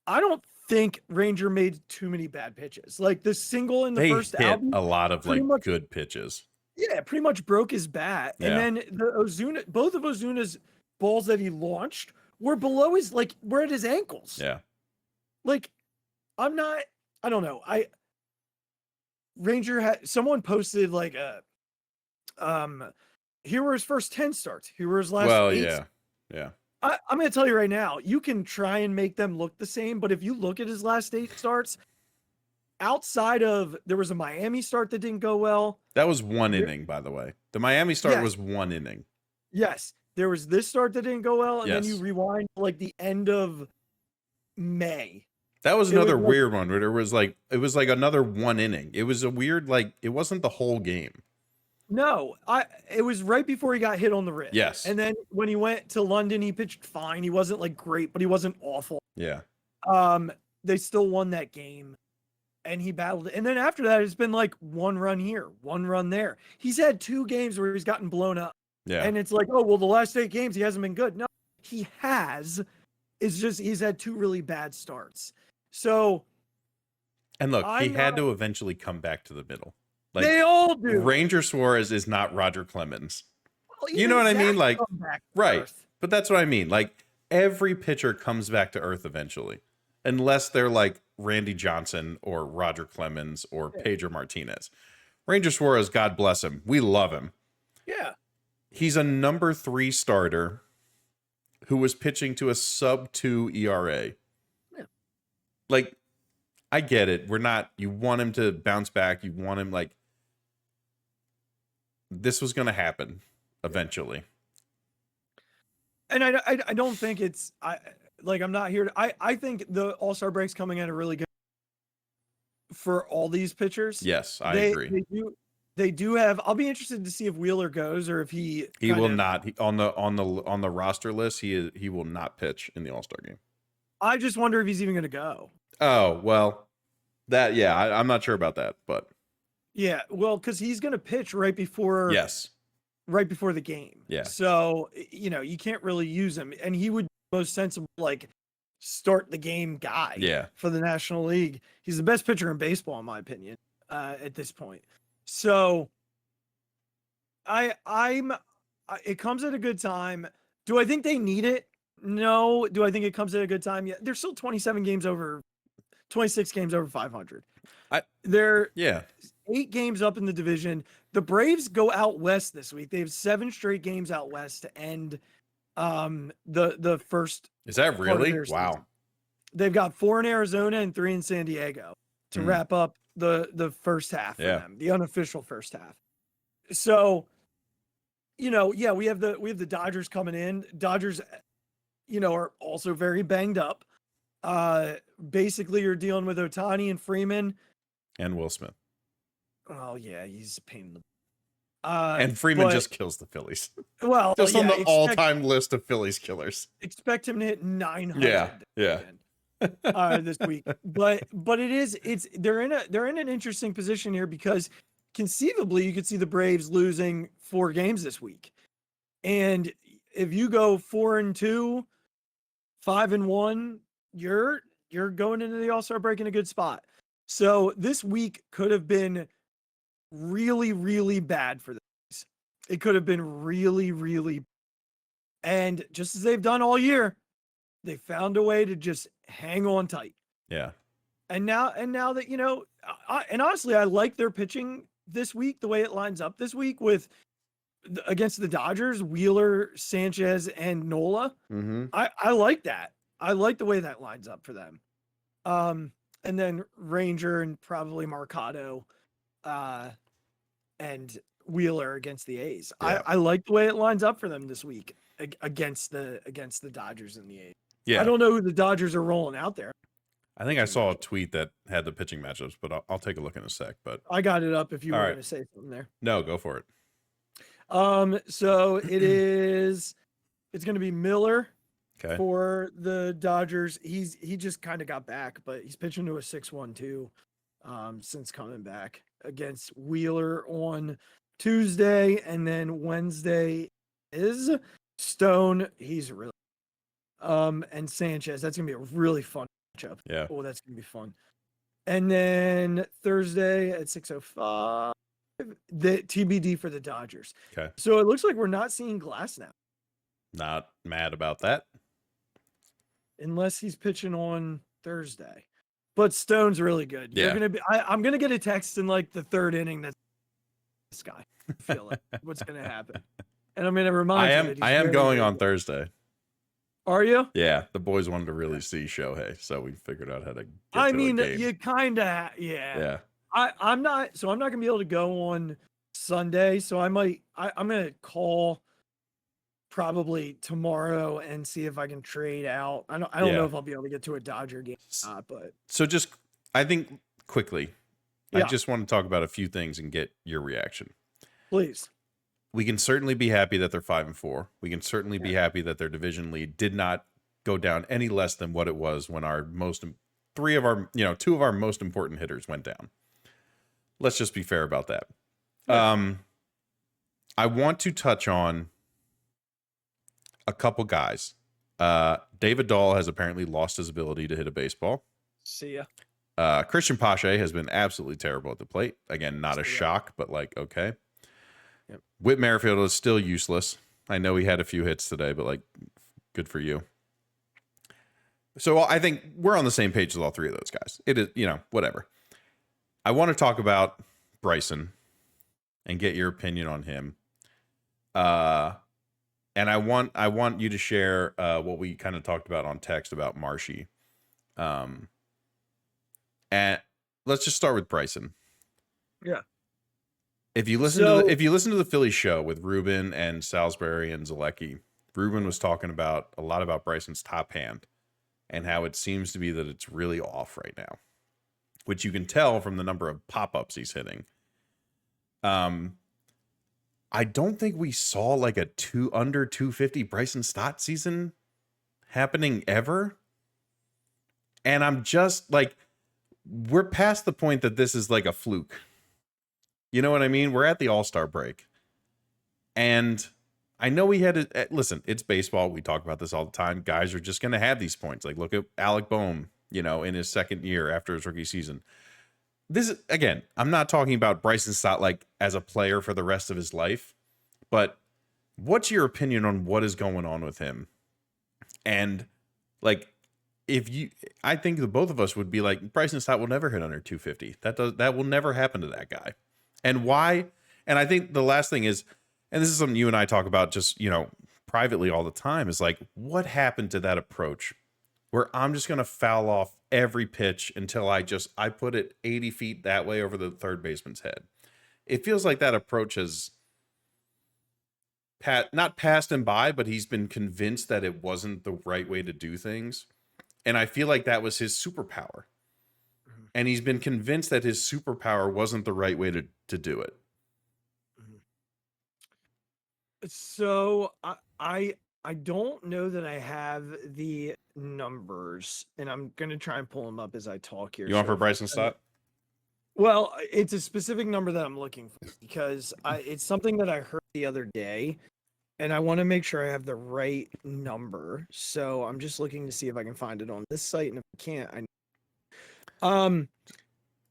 I don't think Ranger made too many bad pitches. Like the single in the first hit Albies, a lot of good pitches. Yeah, pretty much broke his bat. Yeah. And then both of Ozuna's balls that he launched were below his, were at his ankles. Yeah. I don't know. Ranger had someone posted here were his first 10 starts. Here were his last 8. Yeah. I'm going to tell you right now, you can try and make them look the same, but if you look at his last 8 starts, outside of, there was a Miami start that didn't go well. That was 1 inning, by the way. The Miami start was 1 inning. Yes. There was this start that didn't go well, and then you rewind the end of May. That was another weird one where it was another 1 inning. It was a weird, it wasn't the whole game. No, it was right before he got hit on the wrist. Yes. And then when he went to London, he pitched fine. He wasn't great, but he wasn't awful. Yeah. They still won that game and he battled it. And then after that, it's been 1 run here, 1 run there. He's had 2 games where he's gotten blown up. Yeah. And it's the last 8 games, he hasn't been good. No, he has. It's just, he's had 2 really bad starts. So. And look, he had to eventually come back to the middle. They all do. Ranger Suarez is not Roger Clemens. Well, you know what I mean? Right. But that's what I mean. every pitcher comes back to earth eventually, unless they're like Randy Johnson or Roger Clemens or Pedro Martinez. Ranger Suarez, God bless him. We love him. Yeah. He's a number 3 starter who was pitching to a sub-2 ERA. Yeah. Like, I get it. You want him to bounce back. You want him, like, this was going to happen eventually. And I don't think it's, I'm not here I think the All-Star break's coming at a really good for all these pitchers. Yes, I agree. They do have. I'll be interested to see if Wheeler goes or if he will not. On the roster list, he will not pitch in the All-Star game. I just wonder if he's even going to go. Oh, well, I'm not sure about that, but yeah, well, because he's going to pitch right before the game. Yeah. So you can't really use him, and he would be most sensible start the game guy. Yeah. For the National League, he's the best pitcher in baseball, in my opinion, at this point. So it comes at a good time. Do I think they need it? No. Do I think it comes at a good time? Yeah. They're still 26 games over 500. They're 8 games up in the division. The Braves go out west this week. They have 7 straight games out west to end the first. Is that really? Wow. They've got 4 in Arizona and 3 in San Diego to wrap up the first half for them, the unofficial first half. So, we have the Dodgers coming in. Dodgers, are also very banged up. Basically you're dealing with Ohtani and Freeman and Will Smith. Oh yeah, he's a pain in the and Freeman just kills the Phillies. Well, just on the all-time list of Phillies killers. Expect him to hit 900. Yeah. This week, but they're in an interesting position here because conceivably you could see the Braves losing 4 games this week, and if you go 4-2, 5-1, you're going into the All-Star break in a good spot. So this week could have been really, really bad for the Braves. It could have been really, really, and just as they've done all year, they found a way to just hang on tight. Yeah. And now that, and honestly, I like their pitching this week, the way it lines up this week with against the Dodgers, Wheeler, Sanchez, and Nola. Mm-hmm. I like that. I like the way that lines up for them. And then Ranger and probably Mercado, and Wheeler against the A's. Yeah. I like the way it lines up for them this week against the Dodgers and the A's. Yeah. I don't know who the Dodgers are rolling out there. I think I saw a tweet that had the pitching matchups, but I'll take a look in a sec. But I got it up if you were going to say something there. No, go for it. So it's going to be Miller for the Dodgers. He just kind of got back, but he's pitching to a 6-1-2 since coming back against Wheeler on Tuesday, and then Wednesday is Stone. He's really and Sanchez. That's gonna be a really fun matchup. Yeah. Oh, that's gonna be fun. And then Thursday at 6:05, the TBD for the Dodgers. Okay. So it looks like we're not seeing Glass now. Not mad about that. Unless he's pitching on Thursday. But Stone's really good. Yeah. You're gonna be I'm gonna get a text in like the 3rd inning that this guy. I feel like what's gonna happen. And I'm gonna remind you. I am going on Thursday. Are you? Yeah, the boys wanted to really see Shohei, so we figured out how to get I to mean, a game. you kind of, Yeah. I'm not going to be able to go on Sunday, so I'm going to call probably tomorrow and see if I can trade out. I don't know if I'll be able to get to a Dodger game or not, but. So I think quickly, I just want to talk about a few things and get your reaction. Please. We can certainly be happy that they're 5-4. We can certainly be happy that their division lead did not go down any less than what it was when two of our most important hitters went down. Let's just be fair about that. Yeah. I want to touch on a couple guys. David Dahl has apparently lost his ability to hit a baseball. See ya. Christian Pache has been absolutely terrible at the plate. Again, not a shock, but okay. Yep. Whit Merrifield is still useless. I know he had a few hits today, but good for you. So I think we're on the same page with all three of those guys. It is, whatever. I want to talk about Bryson and get your opinion on him. And I want you to share what we kind of talked about on text about Marshy. And let's just start with Bryson. Yeah. If you listen to the Phillies show with Ruben and Salisbury and Zalecki, Ruben was talking a lot about Bryson's top hand and how it seems to be that it's really off right now, which you can tell from the number of pop-ups he's hitting. I don't think we saw like a under 250 Bryson Stott season happening ever. And I'm just like, we're past the point that this is like a fluke. You know what I mean? We're at the All-Star break. And I know we had to listen, it's baseball. We talk about this all the time. Guys are just going to have these points. Like, look at Alec Boehm, in his second year after his rookie season. This is, again, I'm not talking about Bryson Stott like as a player for the rest of his life, but what's your opinion on what is going on with him? And like, I think the both of us would be like, Bryson Stott will never hit under 250. That will never happen to that guy. And why? And I think the last thing is, and this is something you and I talk about just, privately all the time, is like, what happened to that approach where I'm just going to foul off every pitch until I put it 80 feet that way over the third baseman's head? It feels like that approach has not passed him by, but he's been convinced that it wasn't the right way to do things. And I feel like that was his superpower. And he's been convinced that his superpower wasn't the right way to do it. So I don't know that I have the numbers, and I'm gonna try and pull them up as I talk here. You want for Bryson Stott? Well, it's a specific number that I'm looking for because it's something that I heard the other day, and I want to make sure I have the right number. So I'm just looking to see if I can find it on this site, and if I can't,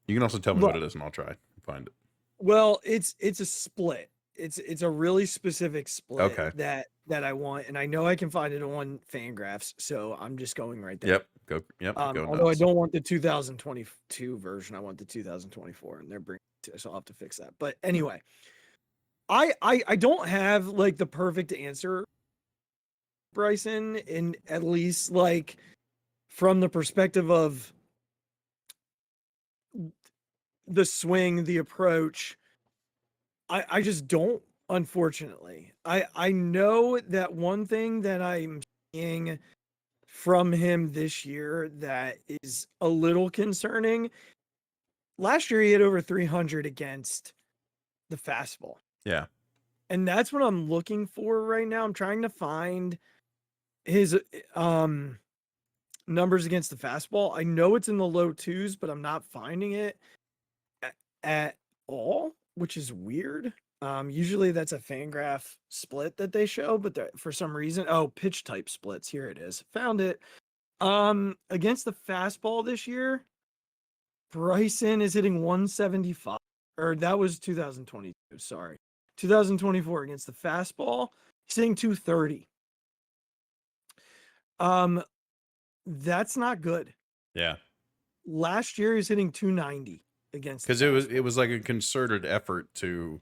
you can also tell me what it is, and I'll try and find it. Well, it's a split. It's a really specific split that I want, and I know I can find it on Fangraphs, so I'm just going right there. Go although I don't want the 2022 version, I want the 2024, and they're bringing it, so I'll have to fix that. But anyway, I don't have like the perfect answer, Bryson, in at least like from the perspective of the swing, the approach. I just don't, unfortunately. I know that one thing that I'm seeing from him this year that is a little concerning. Last year he hit over 300 against the fastball. Yeah. And that's what I'm looking for right now. I'm trying to find his numbers against the fastball. I know it's in the low twos, but I'm not finding it at all, which is weird. Usually that's a Fangraph split that they show, but for some reason, pitch type splits. Here it is. Found it. Against the fastball this year, Bryson is hitting 175, or that was 2022. Sorry. 2024 against the fastball, he's hitting 230. That's not good. Yeah. Last year he's hitting 290 against, because it was like a concerted effort to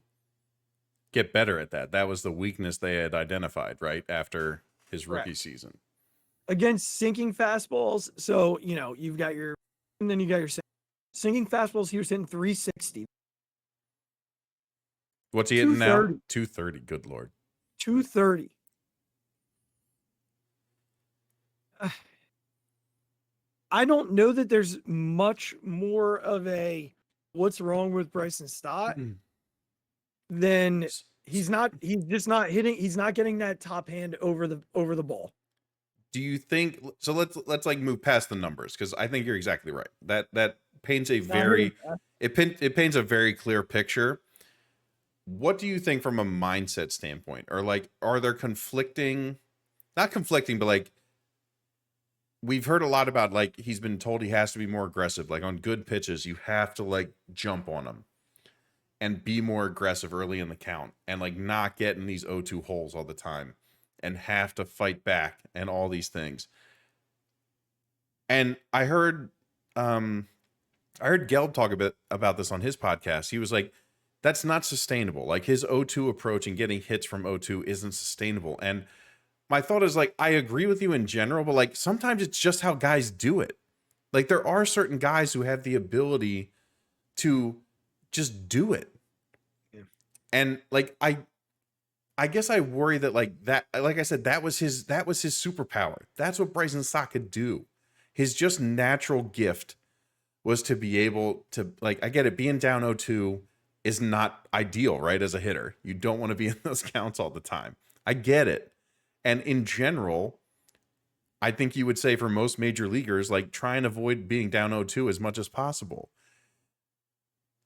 get better at that. That was the weakness they had identified right after his rookie season. Against sinking fastballs, so you've got your, and then you got your sinking fastballs. He was hitting 360. What's he hitting now? 230. Good Lord. 230. I don't know that there's much more of a what's wrong with Bryson Stott than he's just not hitting. He's not getting that top hand over the ball. Do you think so? Let's like move past the numbers, because I think you're exactly right. That paints a very it paints a very clear picture. What do you think from a mindset standpoint, or like, are there not conflicting, but like, we've heard a lot about, like, he's been told he has to be more aggressive. Like on good pitches, you have to like jump on them and be more aggressive early in the count, and like not get in these 0-2 holes all the time and have to fight back and all these things. And I heard Gelb talk a bit about this on his podcast. He was like, that's not sustainable. Like his 0-2 approach and getting hits from 0-2 isn't sustainable. And my thought is like, I agree with you in general, but like sometimes it's just how guys do it. Like there are certain guys who have the ability to just do it. Yeah. And like, I guess I worry that like I said, that was his superpower. That's what Bryson Stott could do. His just natural gift was to be able to, like, I get it, being down 0-2 is not ideal, right? As a hitter, you don't want to be in those counts all the time. I get it. And in general, I think you would say for most major leaguers, like try and avoid being down 0-2 as much as possible.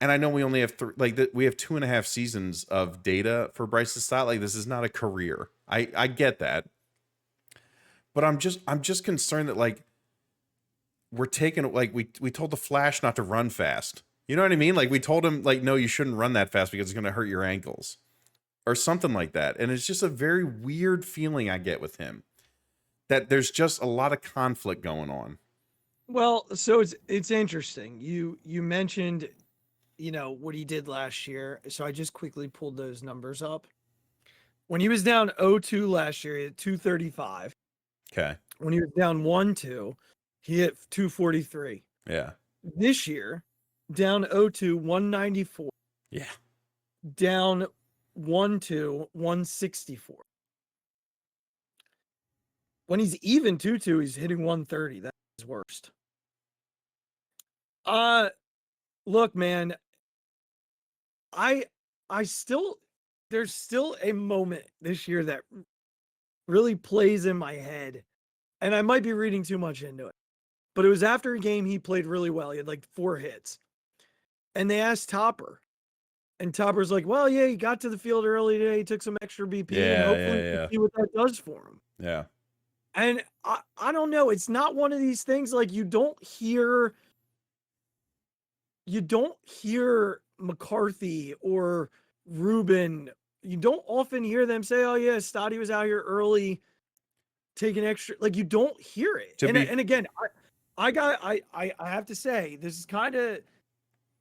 And I know we only have we have 2.5 seasons of data for Bryce Stott. Like this is not a career. I get that. But I'm just concerned that like we're taking, like we told the Flash not to run fast. You know what I mean? Like we told him like, no, you shouldn't run that fast because it's going to hurt your ankles or something like that. And it's just a very weird feeling I get with him, that there's just a lot of conflict going on. Well, so it's interesting. You mentioned, you know, what he did last year. So I just quickly pulled those numbers up. When he was down 0-2 last year, he hit 235. Okay. When he was down 1-2, he hit 243. Yeah. This year, down 0-2, 194. Yeah. Down 1-2, 164. When he's even 2-2, he's hitting 130. That's his worst. Look, man, there's still a moment this year that really plays in my head, and I might be reading too much into it, but it was after a game he played really well. He had like 4 hits, and they asked Topper, and Topper's like, well, yeah, he got to the field early today. He took some extra BP, and hopefully we'll see what that does for him. Yeah. And I don't know. It's not one of these things like you don't hear McCarthy or Rubin. You don't often hear them say, oh yeah, Stotty was out here early taking extra. Like you don't hear it. And again, I have to say, this is kind of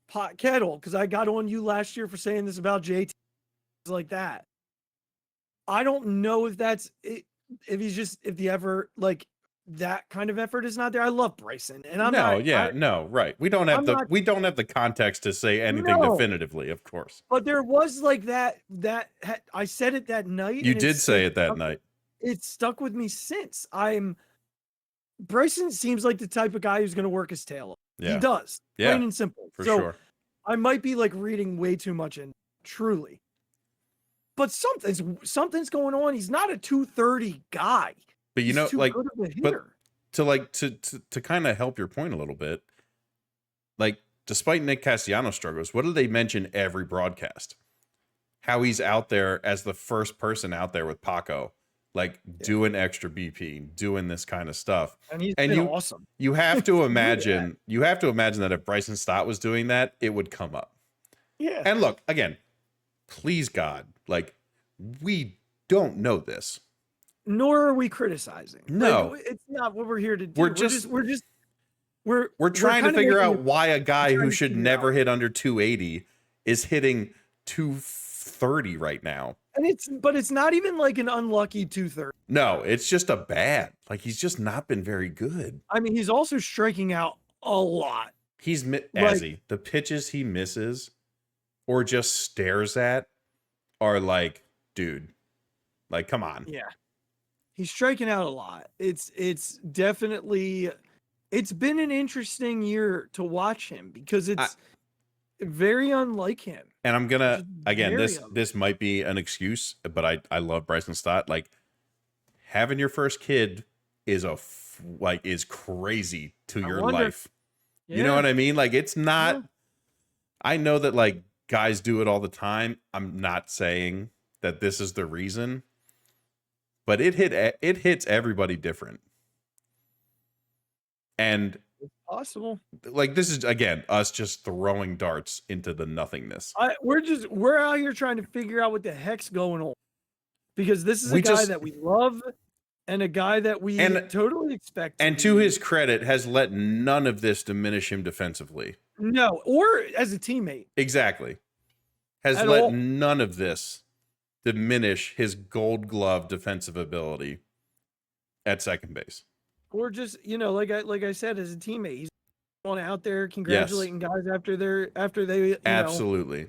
pot kettle because I got on you last year for saying this about JT like that. I don't know if that's it. If the ever like that kind of effort is not there. I love Bryson, and I'm right. We don't have the context to say anything definitively, of course. But there was like that I said it that night. You did say it that night. It stuck with me since. Bryson seems like the type of guy who's going to work his tail off. Yeah. He does. Yeah. Plain and simple. For sure. I might be like reading way too much in, truly. But something's going on. He's not a 230 guy. But you know, like, but to kind of help your point a little bit, like, despite Nick Castellanos' struggles, what do they mention every broadcast? How he's out there as the first person out there with Paco, like doing extra BP, doing this kind of stuff. And he's been awesome. You have to imagine, that if Bryson Stott was doing that, it would come up. Yeah. And look, again, please God, like, we don't know this. Nor are we criticizing. No, like, it's not what we're here to do. We're trying to figure out why a guy who should never hit under 280 is hitting 230 right now. And it's not even like an unlucky 230. No, it's just a bad. Like, he's just not been very good. I mean, he's also striking out a lot. The pitches he misses or just stares at are like, dude, like, come on. Yeah. He's striking out a lot. It's definitely, it's been an interesting year to watch him because it's very unlike him. And I'm gonna, again, this might be an excuse, but I love Bryson Stott. Like, having your first kid is is crazy to your life. Yeah. You know what I mean? Like, it's not, I know that like guys do it all the time. I'm not saying that this is the reason, but it hits everybody different. And it's possible. Like, this is, again, us just throwing darts into the nothingness. We're out here trying to figure out what the heck's going on, because this is a guy that we love. and a guy that we totally expect. And to his credit, has let none of this diminish him defensively. No, or as a teammate. Exactly. Has let none of this diminish his Gold Glove defensive ability at second base. Or just, like I said, as a teammate, he's going out there congratulating guys after they absolutely.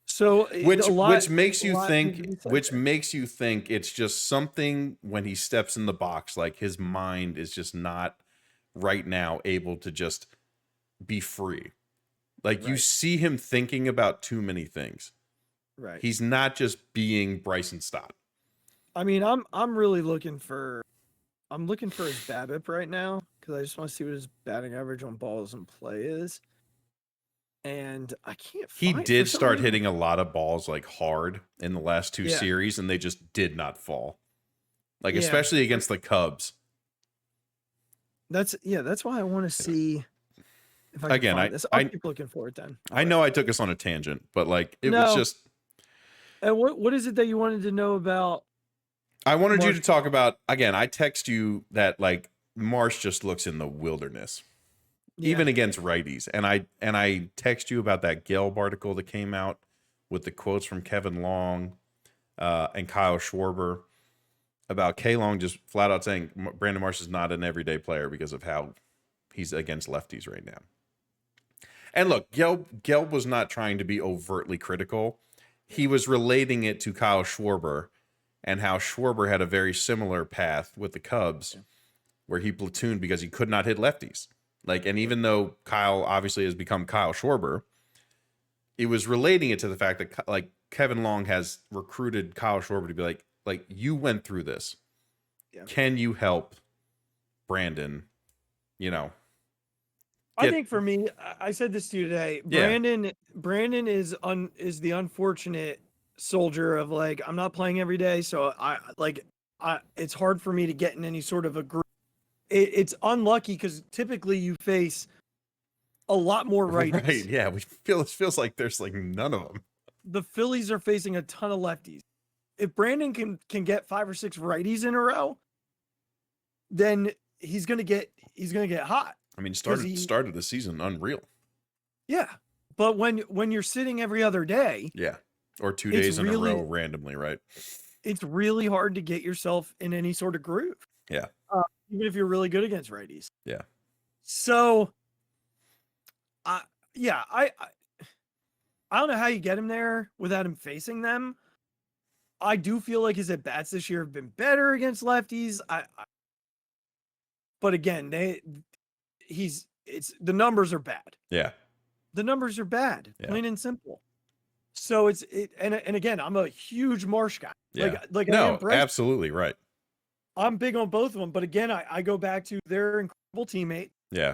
So which makes you think it's just something when he steps in the box, like his mind is just not right now able to just be free. Like you see him thinking about too many things. Right. He's not just being Bryson Stott. I mean, I'm really looking for his BABIP right now because I just want to see what his batting average on balls in play is. And I can't find. He did start hitting a lot of balls like hard in the last two series, and they just did not fall. Like especially against the Cubs. That's why I want to see if I can find this. I'll keep looking for it then. I know I took us on a tangent, but like it was just. And what is it that you wanted to know about? I wanted you to talk about again. I text you that like Marsh just looks in the wilderness. Even against righties. And I text you about that Gelb article that came out with the quotes from Kevin Long and Kyle Schwarber about K Long just flat out saying Brandon Marsh is not an everyday player because of how he's against lefties right now. And look, Gelb was not trying to be overtly critical. He was relating it to Kyle Schwarber and how Schwarber had a very similar path with the Cubs where he platooned because he could not hit lefties. Like, and even though Kyle obviously has become Kyle Schwarber, it was relating it to the fact that like Kevin Long has recruited Kyle Schwarber to be like you went through this. Yeah. Can you help Brandon? I think for me, I said this to you today. Brandon is the unfortunate soldier of like I'm not playing every day, so it's hard for me to get in any sort of a group. It's unlucky because typically you face a lot more righties. Right, yeah. It feels like there's like none of them. The Phillies are facing a ton of lefties. If Brandon can get 5 or 6 righties in a row, then he's gonna get hot. I mean, started the season unreal. Yeah, but when you're sitting every other day, or 2 days in a row randomly, right? It's really hard to get yourself in any sort of groove. Yeah. Even if you're really good against righties. Yeah. So, I don't know how you get him there without him facing them. I do feel like his at-bats this year have been better against lefties. But again, the numbers are bad. Yeah. The numbers are bad, plain and simple. So and again, I'm a huge Marsh guy. Yeah. Like no, absolutely right. I'm big on both of them, but again, I go back to their incredible teammate. Yeah.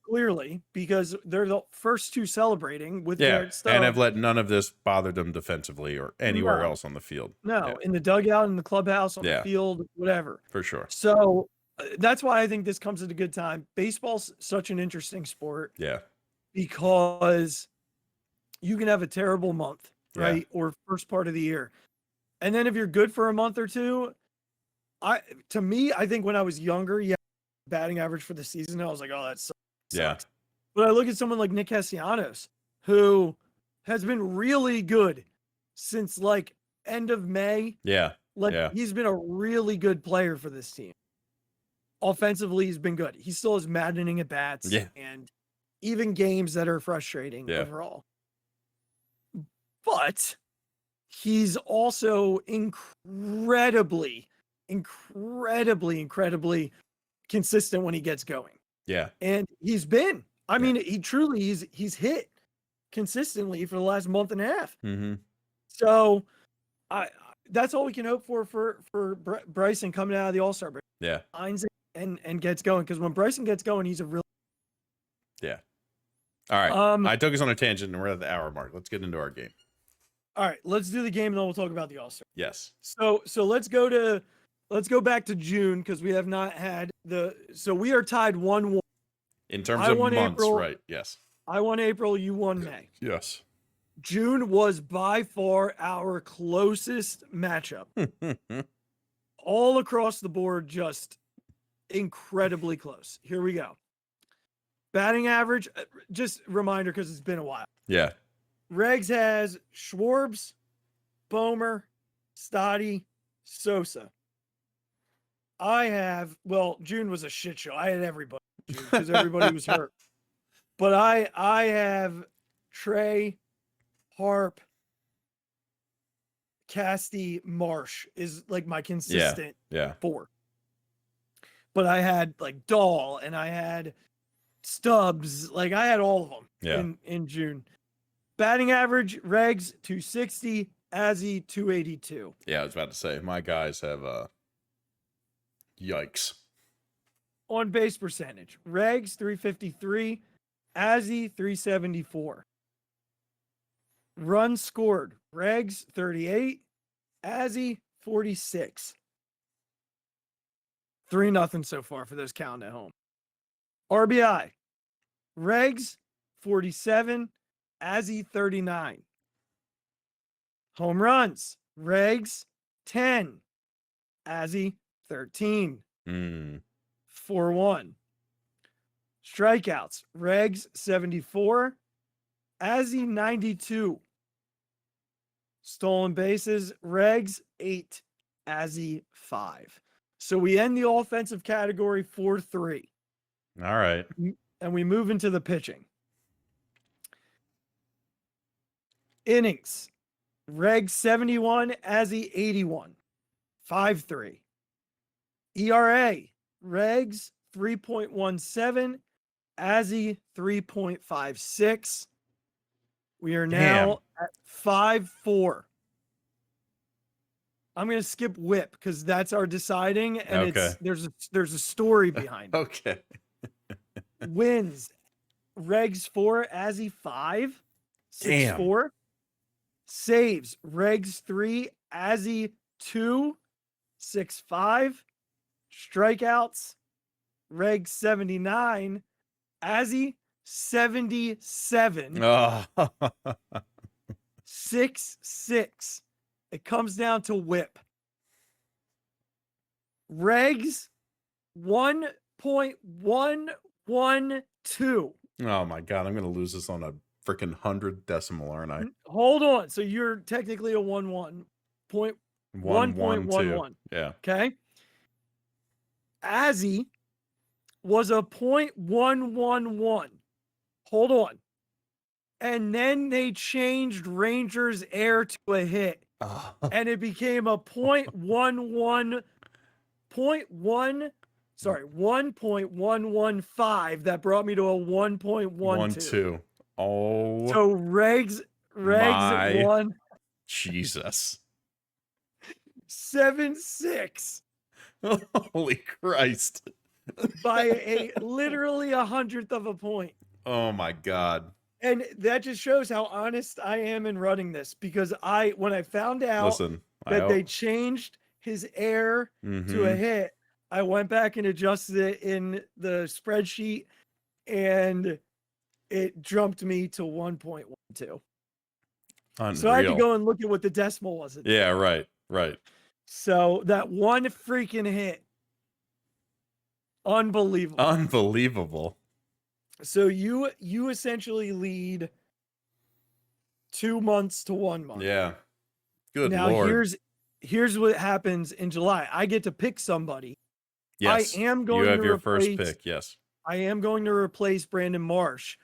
Clearly, because they're the first two celebrating with their stuff. And have let none of this bother them defensively or anywhere else on the field. No, in the dugout, in the clubhouse, on the field, whatever. For sure. So that's why I think this comes at a good time. Baseball's such an interesting sport. Yeah. Because you can have a terrible month, right? Or first part of the year. And then if you're good for a month or two, I think when I was younger, batting average for the season, I was like, oh, that sucks. Yeah. But I look at someone like Nick Castellanos, who has been really good since like end of May. Yeah. He's been a really good player for this team. Offensively, he's been good. He still has maddening at bats and even games that are frustrating overall. But he's also incredibly consistent when he gets going. Yeah. And he's been. I mean, he truly he's hit consistently for the last month and a half. Mm-hmm. So that's all we can hope for Bryson coming out of the All-Star break. Yeah. Finds it and gets going, because when Bryson gets going, he's a real. Yeah. All right. I took us on a tangent and we're at the hour mark. Let's get into our game. All right, let's do the game and then we'll talk about the All-Star. Yes. So let's go back to June, because we have not had so we are tied 1-1. In terms of months, April, right? Yes. I won April, you won May. Yes. June was by far our closest matchup. all across the board, just incredibly close. Here we go. Batting average, just reminder because it's been a while. Yeah. Regs has Schwarbs, Bomer, Stoddy, Sosa. I have, well, June was a shit show. I had everybody because everybody was hurt. But I have Trey, Harp, Casty, Marsh is like my consistent 4. But I had like Dahl and I had Stubbs. Like I had all of them in June. Batting average, Regs 260, Azzy 282. Yeah, I was about to say my guys have yikes. On base percentage, Regs 353, Azzy 374. Runs scored, Regs 38, Azzy 46. 3-0 so far for those counting at home. RBI, Regs 47, Azzy 39. Home runs, Regs 10, Azzy 13. 4-1. Strikeouts, Regs 74, Azzy 92. Stolen bases, Regs 8, Azzy 5. So we end the offensive category 4-3. All right. And we move into the pitching. Innings, Regs 71, Azzy 81. 5-3. ERA, Regs 3.17, Azzy 3.56. We are now at 5-4. I'm going to skip whip because that's our deciding, and there's a story behind it. Okay. Wins, Regs 4, Azzy 5. 6-4. Saves, Regs 3, Azzy 2. 6-5. Strikeouts, Regs 79, Azzy 77. 6-6. It comes down to whip. Regs 1.112. Oh my God, I'm going to lose this on a freaking 100 decimal, aren't I? Hold on. So you're technically a 1.11. Yeah. Okay. Azzy was a 0.111. Hold on. And then they changed Rangers air to a hit. And it became a 1.115 that brought me to a 1.12. Oh. So Regs won. Jesus. 7-6. Holy Christ. By literally 100th of a point. Oh my God. And that just shows how honest I am in running this, because when I found out that they changed his air to a hit, I went back and adjusted it in the spreadsheet and it jumped me to 1.12. Unreal. So I had to go and look at what the decimal was. Yeah, right. So that one freaking hit. Unbelievable. So you essentially lead 2 months to 1 month. Yeah. Good now, Lord. Here's what happens in July. I get to pick somebody. Yes. I am going you have to your replace, first pick. Yes. I am going to replace Brandon Marsh,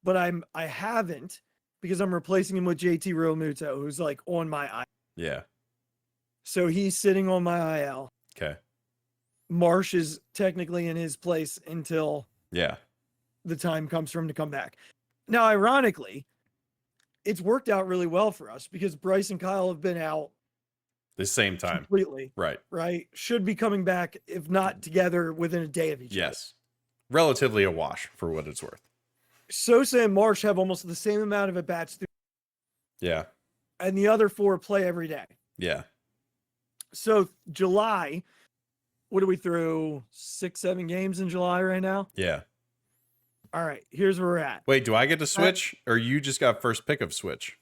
but I haven't, because I'm replacing him with JT Realmuto, who's like on my IL. Yeah. So he's sitting on my IL. Okay. Marsh is technically in his place until the time comes for him to come back. Now, ironically, it's worked out really well for us because Bryce and Kyle have been out the same time. Completely. Right. Should be coming back, if not together, within a day of each other. Yes. Relatively a wash for what it's worth. Sosa and Marsh have almost the same amount of at-bats. Yeah. And the other 4 play every day. Yeah. So July, what are we through? 6-7 games in July right now? Yeah. All right, here's where we're at. Wait, do I get to switch or you just got first pick of switch?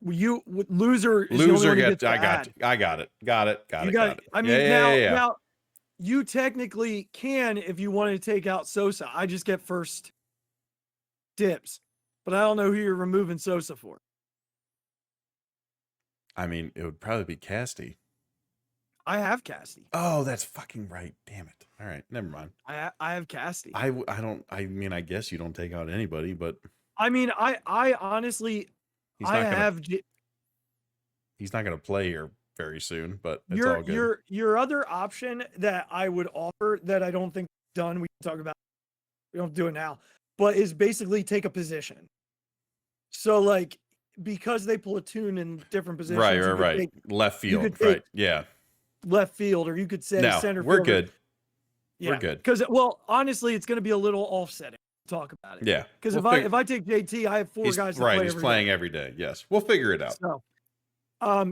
Loser is the only one who gets to I add. got it. Got it. I mean, now you technically can if you want to take out Sosa. I just get first dibs, but I don't know who you're removing Sosa for. I mean, it would probably be Casty. I have Casty. Oh, that's fucking right. Damn it. All right, never mind. I have Casty. I don't. I mean, I guess you don't take out anybody, but I mean, I honestly, he's not gonna play here very soon. But it's all good. Your other option that I would offer that I don't think done. We can talk about. We don't do it now, but is basically take a position. So like because they platoon in different positions, right. Left field, right? Yeah. Left field, or you could say center field. We're good. Yeah, we're good. Because honestly, it's going to be a little offsetting. Talk about it. Yeah. Because if I take JT, I have 4 guys. He's playing every day. Yes, we'll figure it out.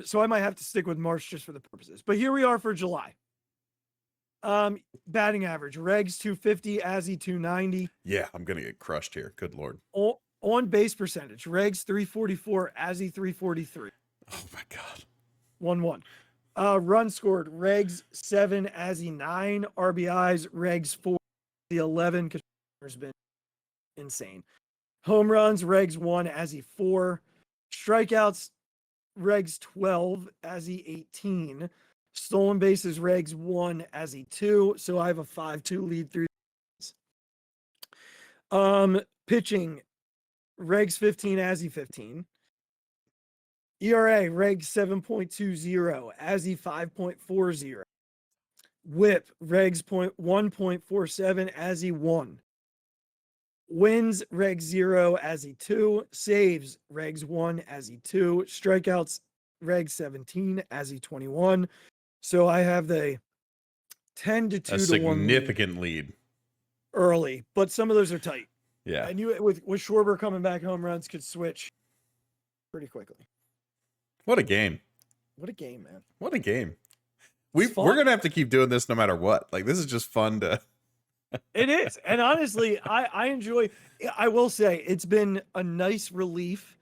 So I might have to stick with March just for the purposes. But here we are for July. Batting average: Regs 250, Azzy 290. Yeah, I'm gonna get crushed here. Good Lord. On base percentage: Regs 344, Azzy 343. Oh my God. 1-1. Run scored: Regs 7, Azzy 9. RBIs: Regs 4, the 11. Because has been insane. Home runs: Regs 1, Azzy 4. Strikeouts: Regs 12, Azzy 18. Stolen bases: Regs 1, Azzy 2. So I have a 5-2 lead through. Pitching: Regs 15, Azzy 15. ERA: Regs 7.20, Azzy 5.40. WHIP: Regs 1.47, Azzy 1. Wins: Regs 0, Azzy 2. Saves: Regs 1, Azzy 2. Strikeouts: Regs 17, Azzy 21. So I have the 10-2 to 1 significant lead early, but some of those are tight. Yeah. And you with Schwarber coming back, home runs could switch pretty quickly. What a game. What a game, man. What a game. We're going to have to keep doing this no matter what. Like, this is just fun to. It is. And honestly, I enjoy, I will say it's been a nice relief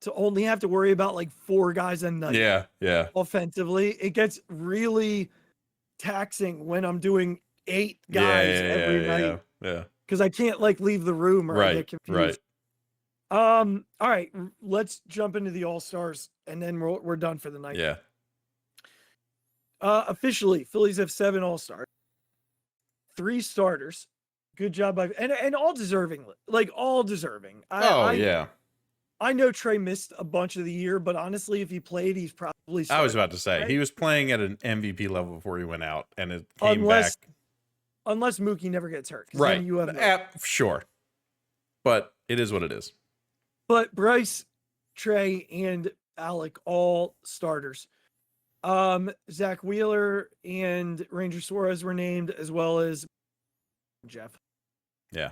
to only have to worry about like 4 guys a night. Yeah. Offensively. It gets really taxing when I'm doing 8 guys every night. Yeah. Because I can't like leave the room or I get confused. Right. All right, let's jump into the All-Stars and then we're done for the night. Yeah. Officially, Phillies have 7 All-Stars, 3 starters. Good job by and all deserving, like all deserving. I know Trey missed a bunch of the year, but honestly, if he played, he's probably started. I was about to say he was playing at an MVP level before he went out, and it came back. Unless Mookie never gets hurt, right? Then you have sure, but it is what it is. But Bryce, Trey, and Alec all starters. Zach Wheeler and Ranger Suarez were named, as well as Jeff. Yeah.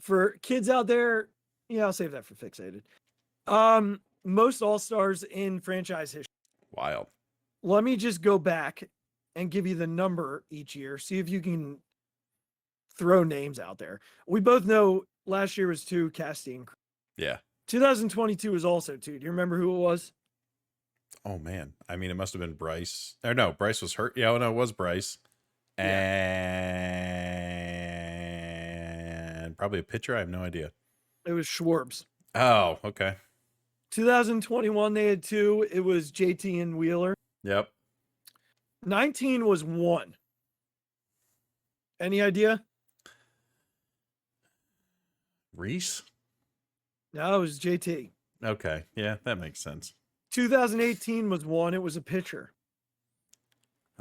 For kids out there, I'll save that for Phixated. Most All-Stars in franchise history. Wild. Let me just go back and give you the number each year. See if you can throw names out there. We both know last year was 2, Casty and Cruz. Yeah. 2022 was also 2. Do you remember who it was? Oh man. I mean, it must have been Bryce. Or no, Bryce was hurt. Yeah, no, it was Bryce. Yeah. And probably a pitcher. I have no idea. It was Schwarbs. Oh, okay. 2021, they had 2. It was JT and Wheeler. Yep. 19 was 1. Any idea? Reese? No, it was JT. Okay. Yeah, that makes sense. 2018 was 1. It was a pitcher.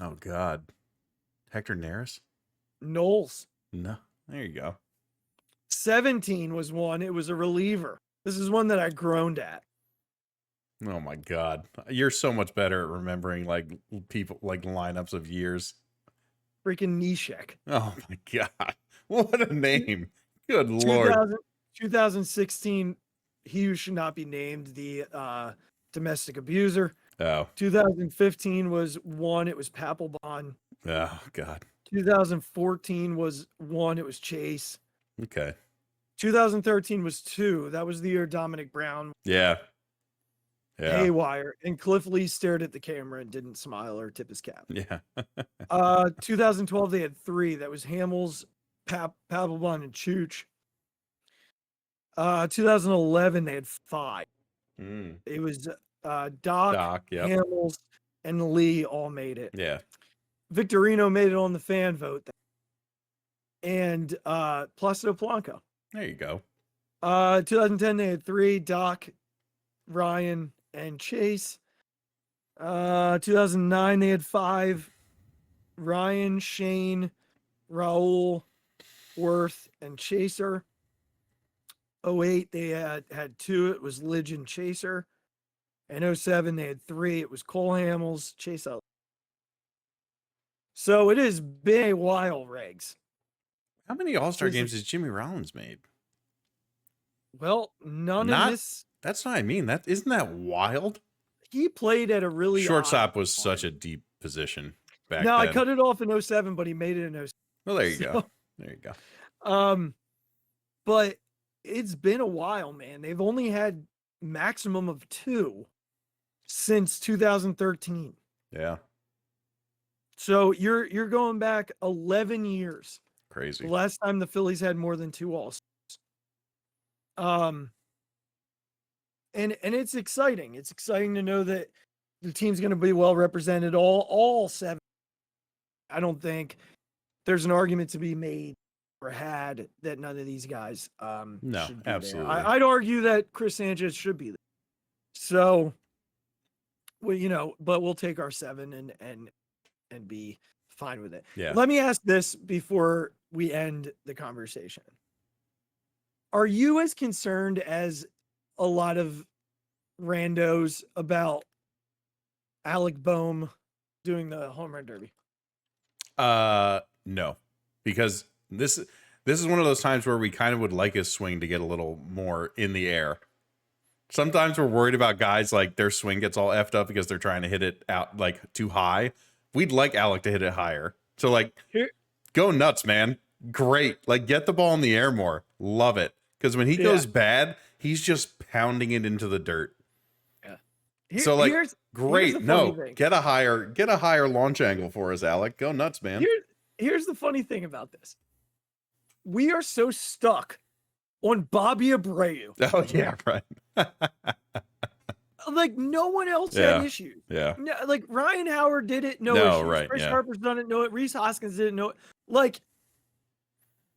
Oh, God. Hector Neris? Knowles. No. There you go. 17 was 1. It was a reliever. This is one that I groaned at. Oh, my God. You're so much better at remembering, like, people, like, lineups of years. Freaking Nishek. Oh, my God. What a name. Good Lord. 2016, he who should not be named, the domestic abuser. Oh. 2015 was 1. It was Papelbon. Oh, God. 2014 was 1. It was Chase. Okay. 2013 was 2. That was the year Dominic Brown. Yeah. haywire, and Cliff Lee stared at the camera and didn't smile or tip his cap. Yeah. 2012 they had 3. That was Hamels, Papelbon, and Chooch. 2011 they had 5. It was Doc, Hamels, and Lee all made it. Yeah. Victorino made it on the fan vote. And Placido Polanco. There you go. 2010 they had 3, Doc, Ryan, and Chase. 2009 they had 5, Ryan, Shane, Raul, Worth, and Chaser. 08 they had 2, it was Lidge and Chaser. And 07 they had 3, it was Cole Hamels, Chase out. So it has been a while, Regs. How many All-Star games has Jimmy Rollins made? Well, none in this. That's what I mean. Isn't that wild? He played at a really shortstop was such a deep position back then. I cut it off in 07, but he made it in 07. Well, there you go. There you go. But it's been a while, man. They've only had maximum of 2 since 2013. Yeah. So you're going back 11 years. Crazy. The last time the Phillies had more than 2 All-Stars. And it's exciting. It's exciting to know that the team's going to be well represented all 7. I don't think there's an argument to be made or had that none of these guys no, should be absolutely. there. I'd argue that Chris Sanchez should be there. So, well, but we'll take our 7 and be fine with it. Yeah. Let me ask this before we end the conversation. Are you as concerned as a lot of randos about Alec Boehm doing the home run derby? No, because this is one of those times where we kind of would like his swing to get a little more in the air. Sometimes we're worried about guys like their swing gets all effed up because they're trying to hit it out like too high. We'd like Alec to hit it higher. So like, go nuts, man. Great. Like, get the ball in the air more. Love it. Because when he goes bad, he's just pounding it into the dirt. Yeah. So like, great. No, get a higher launch angle for us, Alec. Go nuts, man. Here's the funny thing about this. We are so stuck on Bobby Abreu. Oh yeah, right. Like no one else had issues. Yeah. No, like Ryan Howard did it. No issues. Right. Bryce Harper's done it. No, Reese Hoskins didn't know it. Like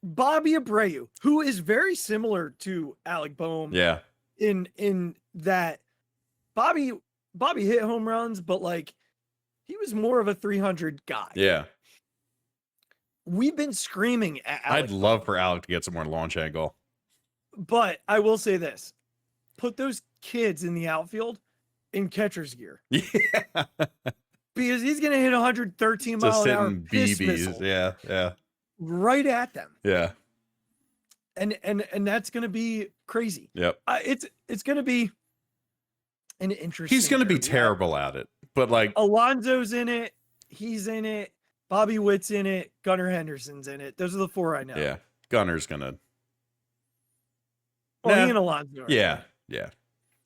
Bobby Abreu, who is very similar to Alec Boehm. Yeah. In that Bobby hit home runs, but like he was more of a 300 guy. Yeah. We've been screaming at Alec. I'd love for Alec to get some more launch angle. But I will say this. Put those kids in the outfield in catcher's gear. Yeah. Because he's going to hit 113 mile an hour piss BBs. missile Yeah. right at them. Yeah. And that's going to be crazy. Yep. It's going to be an interesting. He's going to be terrible at it, but like Alonso's in it. He's in it. Bobby Witt's in it. Gunnar Henderson's in it. Those are the 4 I know. Yeah. Gunner's going to. Well, he and Alonso. Yeah.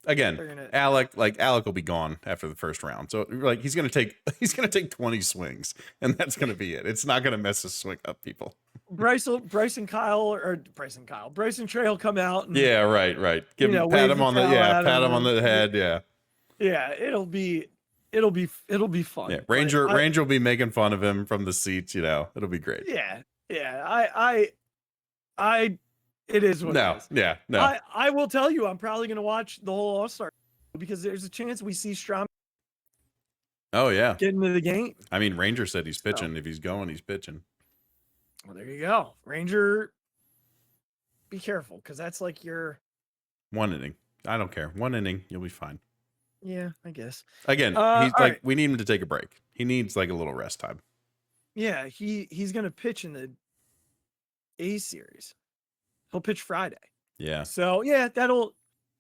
Again, Alec will be gone after the first round. So like he's gonna take 20 swings, and that's gonna be it. It's not gonna mess his swing up, people. Bryce and Trey will come out. And, right. Pat him on the head. Yeah, it'll be fun. Yeah, Ranger will be making fun of him from the seats. It'll be great. Yeah. It is what it is. Yeah. I will tell you, I'm probably going to watch the whole All-Star because there's a chance we see Strom. Oh, yeah. Get into the game. I mean, Ranger said he's pitching. If he's going, he's pitching. Well, there you go. Ranger, be careful because that's like your 1 inning. I don't care. 1 inning, you'll be fine. Yeah, I guess. Again, he's like, we need him to take a break. He needs like a little rest time. Yeah, he's going to pitch in the A series. He'll pitch Friday. Yeah. So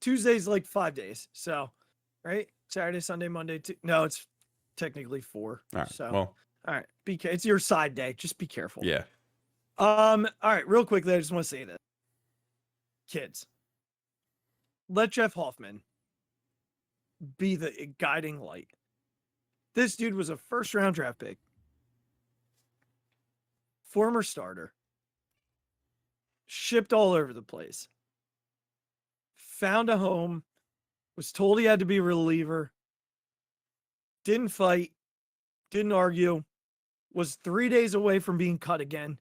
Tuesday's like 5 days. So, right? Saturday, Sunday, Monday. No, it's technically 4. All right. So, well, all right. It's your side day. Just be careful. Yeah. All right. Real quickly, I just want to say this. Kids, let Jeff Hoffman be the guiding light. This dude was a first-round draft pick, former starter, shipped all over the place, found a home, was told he had to be a reliever, didn't fight, didn't argue, was 3 days away from being cut again,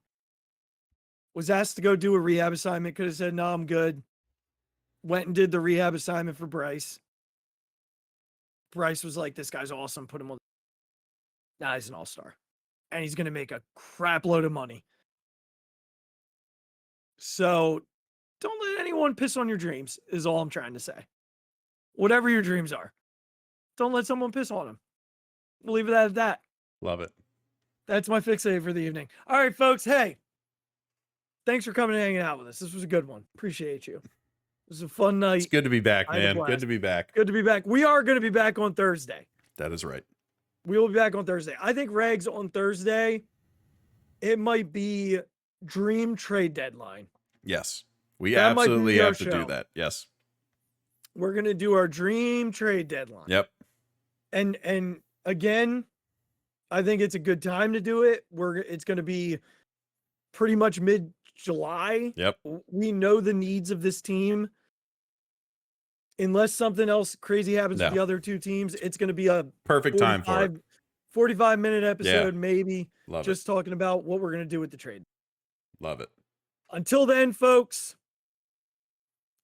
was asked to go do a rehab assignment, could have said, no, I'm good. Went and did the rehab assignment for Bryce. Bryce was like, this guy's awesome. Put him on. Now he's an all-star. And he's going to make a crap load of money. So don't let anyone piss on your dreams, is all I'm trying to say. Whatever your dreams are, don't let someone piss on them. We'll leave it at that. Love it. That's my fixate for the evening. All right, folks. Hey, thanks for coming and hanging out with us. This was a good one. Appreciate you. It was a fun night. It's good to be back, man. Good to be back. Good to be back. We are going to be back on Thursday. That is right. We will be back on Thursday. I think, Regs, on Thursday, it might be dream trade deadline. Yes. We absolutely have to do that. Yes. We're going to do our dream trade deadline. Yep. And again, I think it's a good time to do it. It's going to be pretty much mid-July. Yep. We know the needs of this team. Unless something else crazy happens with the other two teams, it's going to be a perfect time for it. 45-minute episode, maybe. Love just talking about what we're going to do with the trade. Love it. Until then, folks,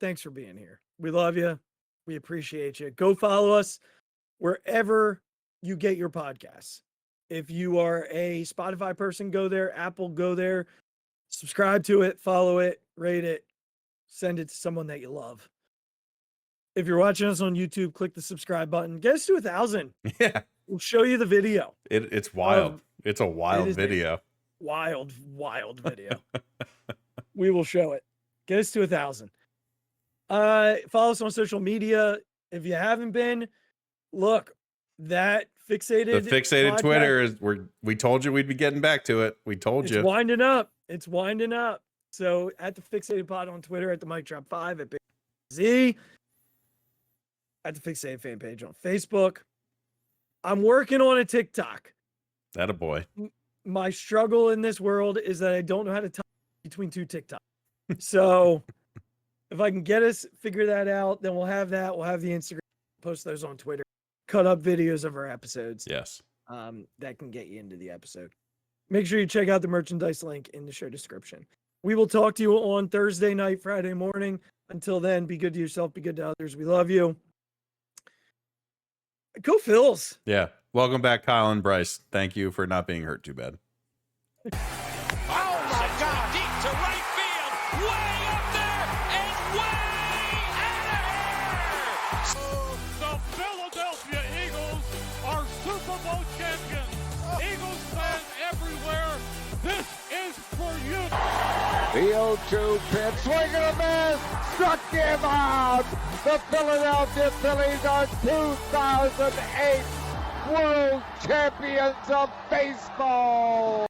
thanks for being here. We love you. We appreciate you. Go follow us wherever you get your podcasts. If you are a Spotify person, go there. Apple, go there. Subscribe to it, follow it, rate it, send it to someone that you love. If you're watching us on YouTube, click the subscribe button. Get us to 1,000. Yeah. We'll show you the video. It's wild. It's a wild video. Wild video. We will show it. Get us to 1,000. Follow us on social media. If you haven't been, look, that Phixated. The Phixated podcast, Twitter is we told you we'd be getting back to it. We told you. It's winding up. It's winding up. So at the Phixated Pod on Twitter, at the Mic Drop 5, at Big Z, at the Phixated fan page on Facebook. I'm working on a TikTok. That a boy. My struggle in this world is that I don't know how to tie between two TikToks. So if I can get us figure that out, then we'll have that. We'll have the Instagram, post those on Twitter, cut up videos of our episodes. Yes. That can get you into the episode. Make sure you check out the merchandise link in the show description. We will talk to you on Thursday night, Friday morning. Until then, be good to yourself, be good to others. We love you. Go Phils. Yeah. Welcome back, Kyle and Bryce. Thank you for not being hurt too bad. Oh my God! Deep to right field, way up there and way out of here. The Philadelphia Eagles are Super Bowl champions. Eagles fans everywhere, this is for you. The 0-2 pitch, swing and a miss, struck him out. The Philadelphia Phillies are 2008 World Champions of Baseball.